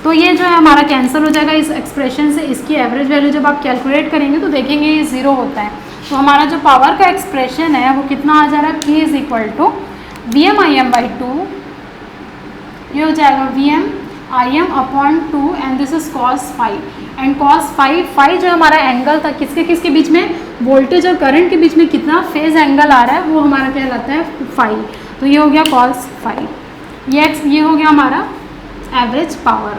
तो ये जो है हमारा कैंसिल हो जाएगा इस एक्सप्रेशन से। इसकी एवरेज वैल्यू जब आप कैलकुलेट करेंगे तो देखेंगे ये 0 होता है। तो हमारा जो पावर का एक्सप्रेशन है वो कितना आ जा रहा है, P is equal to VMIM/2, ये हो जाएगा VMIM upon 2 and this is cos phi. And cos phi जो हमारा एंगल था किसके किसके बीच में, वोल्टेज और करंट के बीच में कितना फेज एंगल आ रहा है वो हमारा कहलाता है फाई। तो ये हो गया cos फाई। ये हो गया हमारा एवरेज पावर।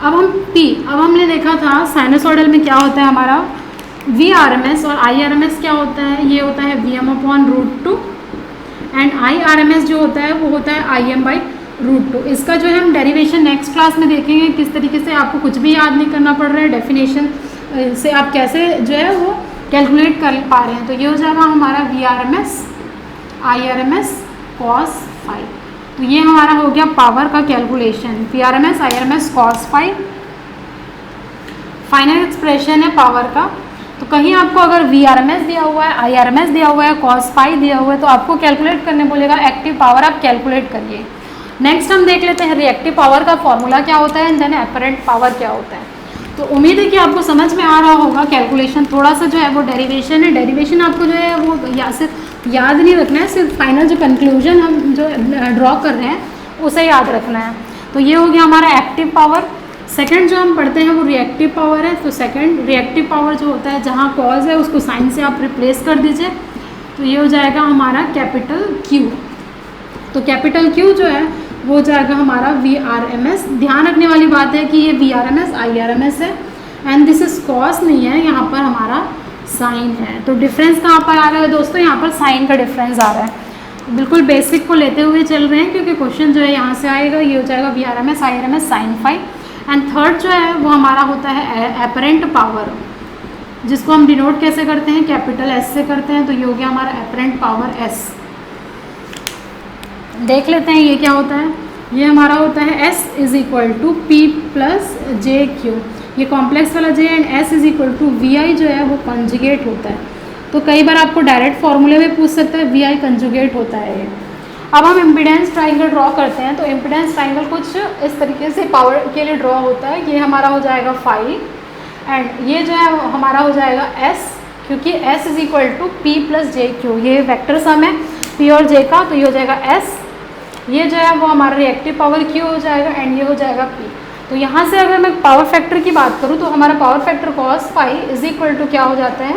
अब हमने देखा था साइनसॉइडल में क्या होता है हमारा VRMS और IRMS क्या होता है, ये होता है VM/√2 एंड IRMS जो होता है वो होता है IM/√2। इसका जो है हम डेरिवेशन नेक्स्ट क्लास में देखेंगे किस तरीके से, आपको कुछ भी याद नहीं करना पड़ रहा है, डेफिनेशन से आप कैसे जो है वो कैलकुलेट कर पा रहे हैं। तो ये हो जाएगा हमारा VRMS IRMS cos फाई। तो ये हमारा हो गया पावर का calculation, VRMS IRMS cos phi final expression है पावर का। तो कहीं आपको अगर VRMS दिया हुआ है, IRMS दिया हुआ है, cos फाई दिया हुआ है तो आपको कैलकुलेट करने बोलेगा एक्टिव पावर, आप कैलकुलेट करिए। नेक्स्ट हम देख लेते हैं रिएक्टिव पावर का फॉर्मूला क्या होता है एंड देन अपरेंट पावर क्या होता है। तो उम्मीद है कि आपको समझ में आ रहा होगा। कैलकुलेशन थोड़ा सा जो है वो डेरिवेशन है, डेरिवेशन आपको जो है वो सिर्फ याद नहीं रखना है, सिर्फ फाइनल जो कंक्लूजन हम जो ड्रॉ कर रहे हैं उसे याद रखना है। तो ये हो गया हमारा एक्टिव पावर। सेकंड जो हम पढ़ते हैं वो रिएक्टिव पावर है। तो सेकंड रिएक्टिव पावर जो होता है जहाँ कॉज है उसको साइन से आप रिप्लेस कर दीजिए, तो ये हो जाएगा हमारा कैपिटल Q। तो कैपिटल Q जो है वो हो जाएगा हमारा VRMS। ध्यान रखने वाली बात है कि ये VRMS IRMS है एंड दिस इज कॉस नहीं है, यहाँ पर हमारा साइन है। तो डिफरेंस कहाँ पर आ रहा है दोस्तों, यहाँ पर साइन का डिफरेंस आ रहा है। बिल्कुल बेसिक को लेते हुए चल रहे हैं क्योंकि क्वेश्चन जो है यहाँ से आएगा। ये हो जाएगा VRMS IRMS sine phi. And third जो है वो हमारा होता है अपरेंट पावर, जिसको हम डिनोट कैसे करते हैं, कैपिटल S से करते हैं। तो ये हो गया हमारा अपरेंट पावर S। देख लेते हैं ये क्या होता है। ये हमारा होता है S is equal to P plus JQ, ये कॉम्प्लेक्स वाला J and S is equal to VI जो है वो कंजुगेट होता है। तो कई बार आपको डायरेक्ट फॉर्मूले में पूछ सकता है, VI कंजुगेट होता है ये। अब हम इम्पीडेंस ट्राइंगल ड्रॉ करते हैं। तो इम्पीडेंस ट्राइंगल कुछ इस तरीके से पावर के लिए ड्रॉ होता है। ये हमारा हो जाएगा फाई एंड ये जो है हमारा हो जाएगा S, क्योंकि S is equal to P plus JQ, ये वेक्टर सम है P और J का। तो ये हो जाएगा S, ये जो है वो हमारा रिएक्टिव पावर Q हो जाएगा एंड ये हो जाएगा P। तो यहाँ से अगर मैं पावर फैक्टर की बात करूँ तो हमारा power factor cos phi is equal to क्या हो जाता है,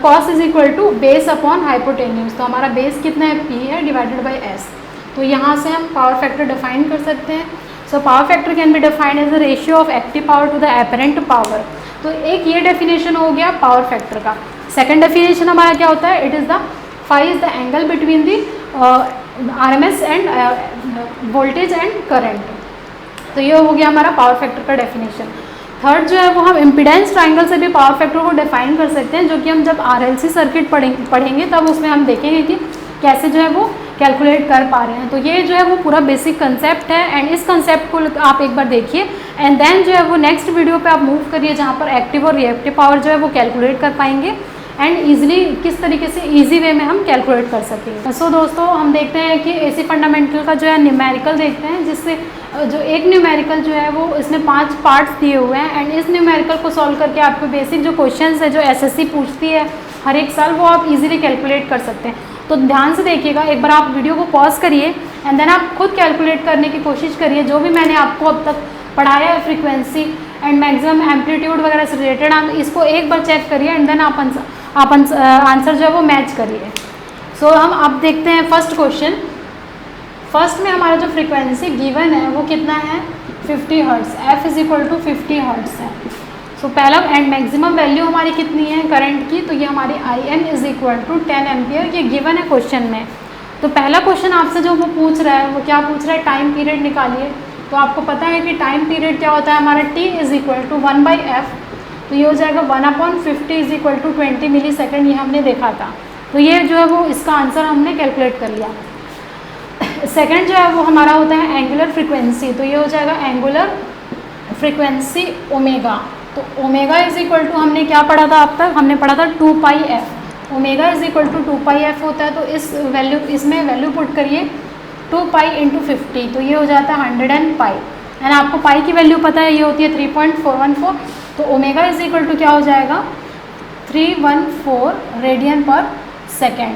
cos is equal to base upon hypotenuse. तो हमारा बेस कितना है, P है डिवाइडेड बाई S। तो यहाँ से हम पावर फैक्टर डिफाइन कर सकते हैं। So power factor can be defined as the ratio of active power to the apparent power. तो एक ये डेफिनेशन हो गया पावर फैक्टर का। सेकेंड डेफिनेशन हमारा क्या होता है, it is the phi is the angle between the RMS and voltage and current. तो ये हो गया हमारा पावर फैक्टर का डेफिनेशन। थर्ड जो है वो हम इम्पीडेंस ट्राइंगल से भी पावर फैक्टर को डिफाइन कर सकते हैं, जो कि हम जब RLC सर्किट पढ़ेंगे तब उसमें हम देखेंगे कि कैसे जो है वो कैलकुलेट कर पा रहे हैं। तो ये जो है वो पूरा बेसिक कंसेप्ट है एंड इस कंसेप्ट को आप एक बार देखिए एंड देन जो है वो नेक्स्ट वीडियो पे आप मूव करिए जहाँ पर एक्टिव और रिएक्टिव पावर जो है वो कैलकुलेट कर पाएंगे एंड ईजिली किस तरीके से ईजी वे में हम कैलकुलेट कर सकेंगे। सो दोस्तों हम देखते हैं कि AC फंडामेंटल का जो है न्यूमेरिकल देखते हैं, जिससे जो एक न्यूमेरिकल जो है वो इसमें 5 पार्ट्स दिए हुए हैं एंड इस न्यूमेरिकल को सॉल्व करके आपको बेसिक जो क्वेश्चंस है जो SSC पूछती है हर एक साल वो आप इजीली कैलकुलेट कर सकते हैं। तो ध्यान से देखिएगा, एक बार आप वीडियो को पॉज करिए एंड देन आप खुद कैलकुलेट करने की कोशिश करिए। जो भी मैंने आपको अब तक पढ़ाया है फ्रीक्वेंसी एंड मैक्सिमम एम्पलीट्यूड वगैरह से रिलेटेड, आप इसको एक बार चेक करिए एंड देन आप आंसर जो है वो मैच करिए। सो हम अब देखते हैं फर्स्ट क्वेश्चन। फर्स्ट में हमारा जो फ्रीक्वेंसी गिवन है वो कितना है, 50 hertz. F is equal to 50 hertz है। सो पहला एंड मैक्सिमम वैल्यू हमारी कितनी है करंट की, तो ये हमारी IN is equal to 10 ampere, ये गिवन है क्वेश्चन में। तो पहला क्वेश्चन आपसे जो वो पूछ रहा है वो क्या पूछ रहा है, टाइम पीरियड निकालिए। तो आपको पता है कि टाइम पीरियड क्या होता है हमारा, T is equal to 1/f। तो ये हो जाएगा 1/50 is equal to 20 millisecond, ये हमने देखा था। तो ये जो है वो इसका आंसर हमने कैलकुलेट कर लिया। सेकेंड जो है वो हमारा होता है एंगुलर फ्रिक्वेंसी। तो ये हो जाएगा एंगुलर फ्रिक्वेंसी ओमेगा। तो ओमेगा इज इक्वल टू हमने क्या पढ़ा था अब तक, हमने पढ़ा था 2πf। Omega is equal to 2 pi F होता है, तो इस वैल्यू इसमें वैल्यू पुट करिए 2 पाई इंटू 50, तो ये हो जाता है 100 पाई। एंड आपको पाई की वैल्यू पता है, ये होती है 3.414, तो ओमेगा इज इक्वल टू क्या हो जाएगा 314 रेडियन पर सेकेंड।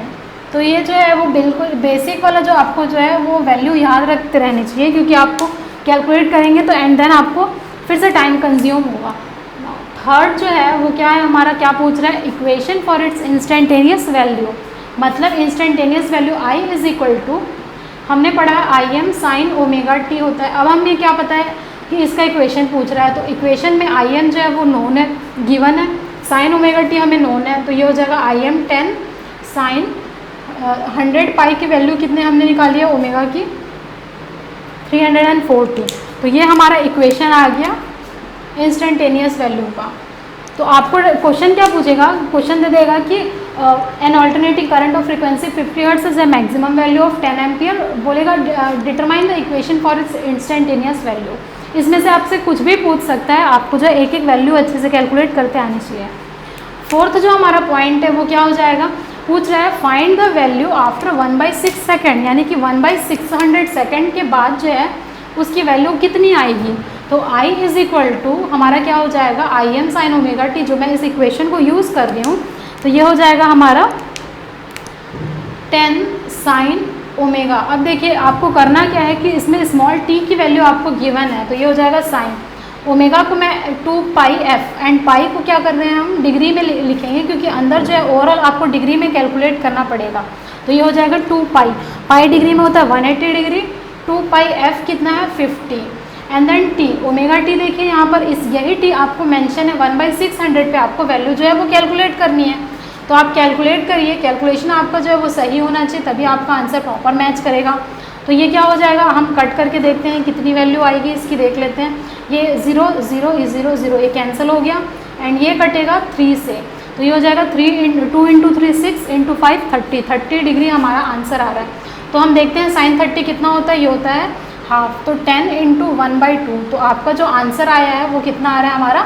तो ये जो है वो बिल्कुल बेसिक वाला जो आपको जो है वो वैल्यू याद रखते रहनी चाहिए, क्योंकि आपको कैलकुलेट करेंगे तो एंड देन आपको फिर से टाइम कंज्यूम होगा। थर्ड जो है वो क्या है हमारा, क्या पूछ रहा है, equation for its instantaneous value, मतलब instantaneous value I is equal to, हमने पढ़ा है I M sine omega T होता है। अब हमें क्या पता है कि इसका इक्वेशन पूछ रहा है, तो इक्वेशन में आई एम जो है वो नोन है, गिवन है, साइन ओमेगा टी हमें नोन है, तो ये हो जाएगा आई एम 10 साइन 100 पाई की वैल्यू कितने हमने निकाली है ओमेगा की 340। तो ये हमारा इक्वेशन आ गया इंस्टेंटेनियस वैल्यू का। तो आपको क्वेश्चन क्या पूछेगा, क्वेश्चन दे देगा कि an alternating current of frequency 50 hertz is a maximum value of 10 ampere, बोलेगा determine the equation for its instantaneous value. इसमें से आपसे कुछ भी पूछ सकता है, आपको जो एक एक वैल्यू अच्छे से कैलकुलेट करते आनी चाहिए। फोर्थ जो हमारा पॉइंट है वो क्या हो जाएगा, पूछ रहा है find the value after 1/6 second, यानी कि 1/600 सेकेंड के बाद जो है उसकी वैल्यू कितनी आएगी। तो I इज इक्वल टू हमारा क्या हो जाएगा आई एम साइन ओमेगा टी, जो मैं इस इक्वेशन को यूज़ कर रही हूँ, तो ये हो जाएगा हमारा 10 साइन ओमेगा। अब देखिए आपको करना क्या है कि इसमें स्मॉल t की वैल्यू आपको गिवन है, तो ये हो जाएगा साइन ओमेगा को मैं 2 पाई एफ, एंड पाई को क्या कर रहे हैं हम डिग्री में लिखेंगे, क्योंकि अंदर जो है ओवरऑल आपको डिग्री में कैलकुलेट करना पड़ेगा। तो ये हो जाएगा 2 पाई, पाई डिग्री में होता है 180 डिग्री, 2 पाई एफ कितना है 50, and then T omega T. देखिए यहाँ पर इस यही टी आपको मेंशन है 1/600 पे आपको वैल्यू जो है वो कैलकुलेट करनी है, तो आप कैलकुलेट करिए, कैलकुलेशन आपका जो है वो सही होना चाहिए, तभी आपका आंसर प्रॉपर मैच करेगा। तो ये क्या हो जाएगा, हम कट करके देखते हैं कितनी वैल्यू आएगी इसकी, देख लेते हैं। ये 0 0 0 0 ये कैंसिल हो गया, एंड ये कटेगा 3 से, तो ये हो जाएगा 2 इंटू 3 6 इंटू 5 30 डिग्री हमारा आंसर आ रहा है। तो हम देखते हैं साइन 30 कितना होता है, ये होता है हाफ, तो 10 इंटू 1/2, तो आपका जो आंसर आया है वो कितना आ रहा है हमारा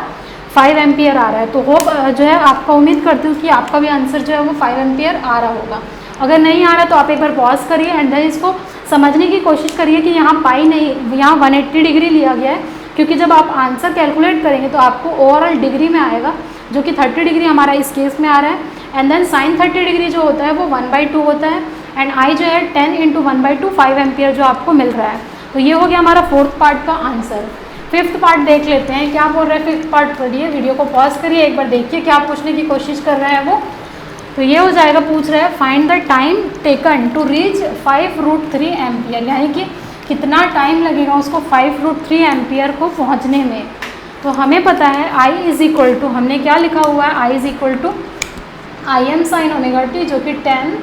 5 एम्पियर आ रहा है। तो होप जो है आपका उम्मीद करती हूँ कि आपका भी आंसर जो है वो 5 एम्पियर आ रहा होगा। अगर नहीं आ रहा तो आप एक बार पॉज करिए एंड देन इसको समझने की कोशिश करिए कि यहाँ पाई नहीं, यहाँ 180 डिग्री लिया गया है, क्योंकि जब आप आंसर कैलकुलेट करेंगे तो आपको ओवरऑल डिग्री में आएगा, जो कि 30 डिग्री हमारा इस केस में आ रहा है। एंड देन साइन 30 डिग्री जो होता है वो 1/2 होता है, एंड आई जो है 10 इंटू 1/2 5 एम्पियर जो आपको मिल रहा है। तो ये हो गया हमारा फोर्थ पार्ट का आंसर। फिफ्थ पार्ट देख लेते हैं, क्या बोल रहा है फिफ्थ पार्ट। पढ़िए, वीडियो को पॉज करिए, एक बार देखिए क्या पूछने की कोशिश कर रहा है वो। तो ये हो जाएगा, पूछ रहा है find the time taken to reach 5√3 ampere, यानी कि कितना टाइम लगेगा उसको 5√3 एम्पियर को पहुंचने में। तो हमें पता है I इज इक्वल टू, हमने क्या लिखा हुआ है, I is equal to I M sine omega T, जो कि 10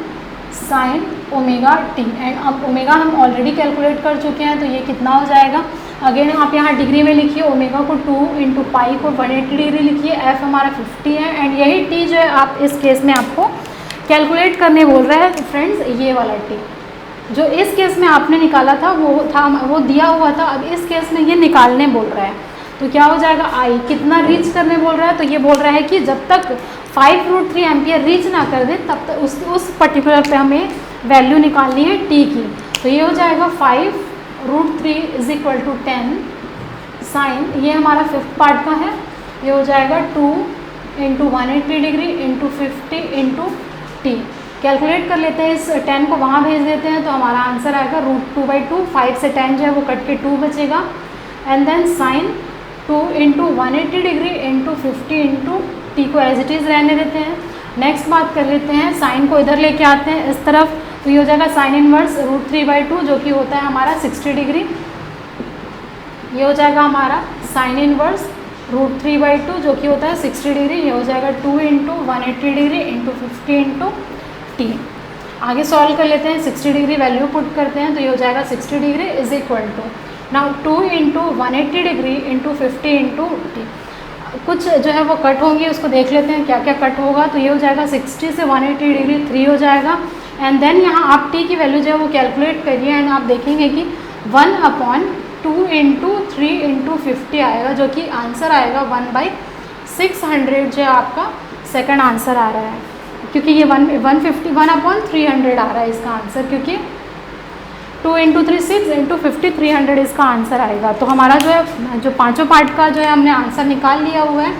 साइन ओमेगा टी, एंड अब ओमेगा हम ऑलरेडी कैलकुलेट कर चुके हैं, तो ये कितना हो जाएगा। अगेन आप यहाँ डिग्री में लिखिए, ओमेगा को 2 इंटू पाई को 180 डिग्री लिखिए, एफ हमारा 50 है, एंड यही टी जो है आप इस केस में आपको कैलकुलेट करने बोल रहा है फ्रेंड्स। ये वाला टी जो इस केस में आपने निकाला था वो दिया हुआ था, अब इस केस में ये निकालने बोल रहा है। तो क्या हो जाएगा, आई कितना रीच करने बोल रहा है, तो ये बोल रहा है कि जब तक 5√3 एम्पियर रीच ना कर दे तब तक उस पर्टिकुलर पे हमें वैल्यू निकालनी है टी की। तो ये हो जाएगा 5√3 इज इक्वल टू 10 साइन, ये हमारा फिफ्थ पार्ट का है, ये हो जाएगा 2 into 180 degree into 50 into T. Calculate कर लेते हैं, इस 10 को वहाँ भेज देते हैं, तो हमारा आंसर आएगा √2/2, 5 से 10 जो है वो कट के 2 बचेगा, and then sine 2 into 180 degree into 50 into T को एज इट इज़ रहने देते हैं। नेक्स्ट बात कर लेते हैं, साइन को इधर लेके आते हैं इस तरफ, तो ये हो जाएगा साइन इनवर्स √3/2, जो कि होता है हमारा 60 डिग्री। ये हो जाएगा हमारा साइन इनवर्स √3/2, जो कि होता है 60 डिग्री। ये हो जाएगा 2 into 180 degree into 50 into T. आगे सॉल्व कर लेते हैं, 60 डिग्री वैल्यू पुट करते हैं, तो ये हो जाएगा 60 degree is equal to now 2 into 180 degree into 50 into T. कुछ जो है वो कट होंगी, उसको देख लेते हैं क्या क्या कट होगा। तो ये हो जाएगा 60 से 180 डिग्री 3 हो जाएगा, एंड देन यहाँ आप टी की वैल्यू जो है वो कैलकुलेट करिए, एंड आप देखेंगे कि 1/2 इंटू 3 इंटू 50 आएगा, जो कि आंसर आएगा 1/600 जो आपका सेकंड आंसर आ रहा है। क्योंकि ये 151/300 आ रहा है इसका आंसर, क्योंकि 2 × 3 6 × 50 300 इसका आंसर आएगा। तो हमारा जो है जो पांचों पार्ट का जो है हमने आंसर निकाल लिया हुआ है।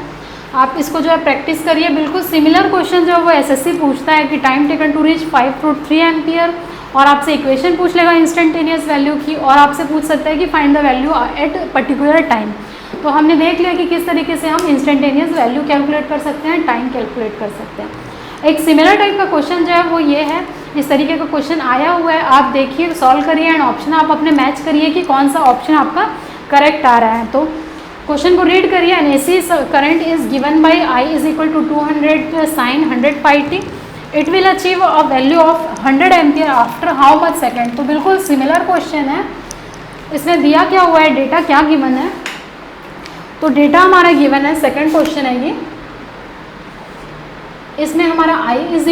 आप इसको जो है प्रैक्टिस करिए। बिल्कुल सिमिलर क्वेश्चन जो है वो एसएससी पूछता है कि time taken to reach 5 × 3 ampere, और आपसे इक्वेशन पूछ लेगा इंस्टेंटेनियस वैल्यू की, और आपसे पूछ सकता है कि find the value at particular time. तो हमने देख लिया कि किस तरीके से हम इंस्टेंटेनियस वैल्यू कैलकुलेट कर सकते हैं, टाइम कैलकुलेट कर सकते हैं। एक सिमिलर टाइप का क्वेश्चन जो है वो ये है, इस तरीके का क्वेश्चन आया हुआ है, आप देखिए सॉल्व करिए एंड ऑप्शन आप अपने मैच करिए कि कौन सा ऑप्शन आपका करेक्ट आ रहा है। तो क्वेश्चन को रीड करिए। N AC current is given by I = 200 sin 100 πt, it will achieve a value of 100 ampere after how much second. तो बिल्कुल सिमिलर क्वेश्चन है। इसमें दिया क्या हुआ है, डेटा क्या गिवन है, तो डेटा हमारा गिवन है, सेकेंड क्वेश्चन है ये। इसमें हमारा I =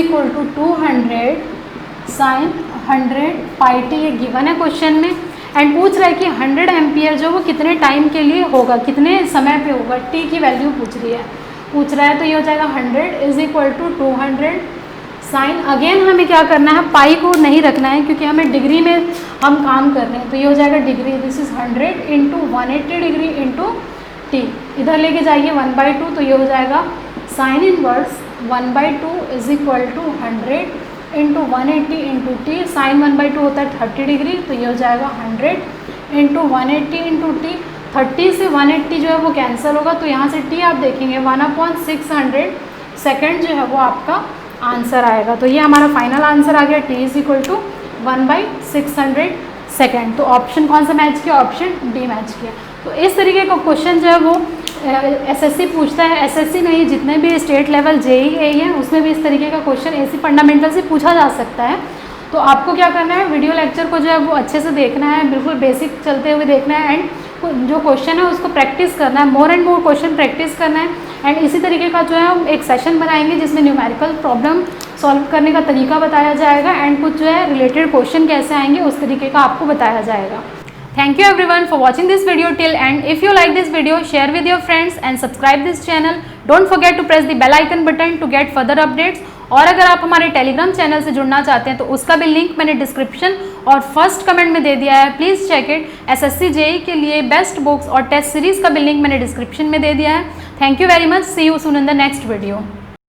200 sin 100 πt ये गिवन है क्वेश्चन में, एंड पूछ रहा है कि 100 एम्पियर जो वो कितने टाइम के लिए होगा, कितने समय पे होगा, t की वैल्यू पूछ रहा है। तो ये हो जाएगा 100 = 200 साइन। अगेन हमें क्या करना है, पाई को नहीं रखना है क्योंकि हमें डिग्री में हम काम कर रहे हैं। तो ये हो जाएगा degree, this is 100 × 180 degree × t। इधर लेके जाइए 1/2, तो ये हो जाएगा साइन इनवर्स 1/2 = 100 × 180 × t। साइन 1/2 होता है 30 डिग्री, तो ये हो जाएगा 100 × 180 × t। 30 से 180 जो है वो कैंसिल होगा, तो यहाँ से t आप देखेंगे 1/600 सेकेंड जो है वो आपका आंसर आएगा। तो ये हमारा फाइनल आंसर आ गया, t = 1/600 सेकेंड। तो ऑप्शन कौन सा मैच किया, ऑप्शन डी मैच किया। तो इस तरीके का क्वेश्चन जो है वो एसएससी पूछता है। एसएससी नहीं, जितने भी स्टेट लेवल JEE है उसमें भी इस तरीके का क्वेश्चन ऐसी फंडामेंटल से पूछा जा सकता है। तो आपको क्या करना है, वीडियो लेक्चर को जो है वो अच्छे से देखना है, बिल्कुल बेसिक चलते हुए देखना है, एंड जो क्वेश्चन है उसको प्रैक्टिस करना है, more and more question practice करना है। एंड इसी तरीके का जो है हम एक सेशन बनाएंगे जिसमें न्यूमेरिकल प्रॉब्लम सॉल्व करने का तरीका बताया जाएगा, एंड कुछ जो है रिलेटेड क्वेश्चन कैसे आएंगे उस तरीके का आपको बताया जाएगा। Thank you everyone for watching this video till end. If you like this video, share with your friends and subscribe this channel. Don't forget to press the bell icon button to get further updates. और अगर आप हमारे Telegram channel से जुड़ना चाहते हैं तो उसका भी लिंक मैंने डिस्क्रिप्शन और फर्स्ट कमेंट में दे दिया है, please check it. SSC JEE के लिए बेस्ट बुक्स और टेस्ट सीरीज़ का भी लिंक मैंने डिस्क्रिप्शन में दे दिया है। Thank you very much, see you soon in the next video.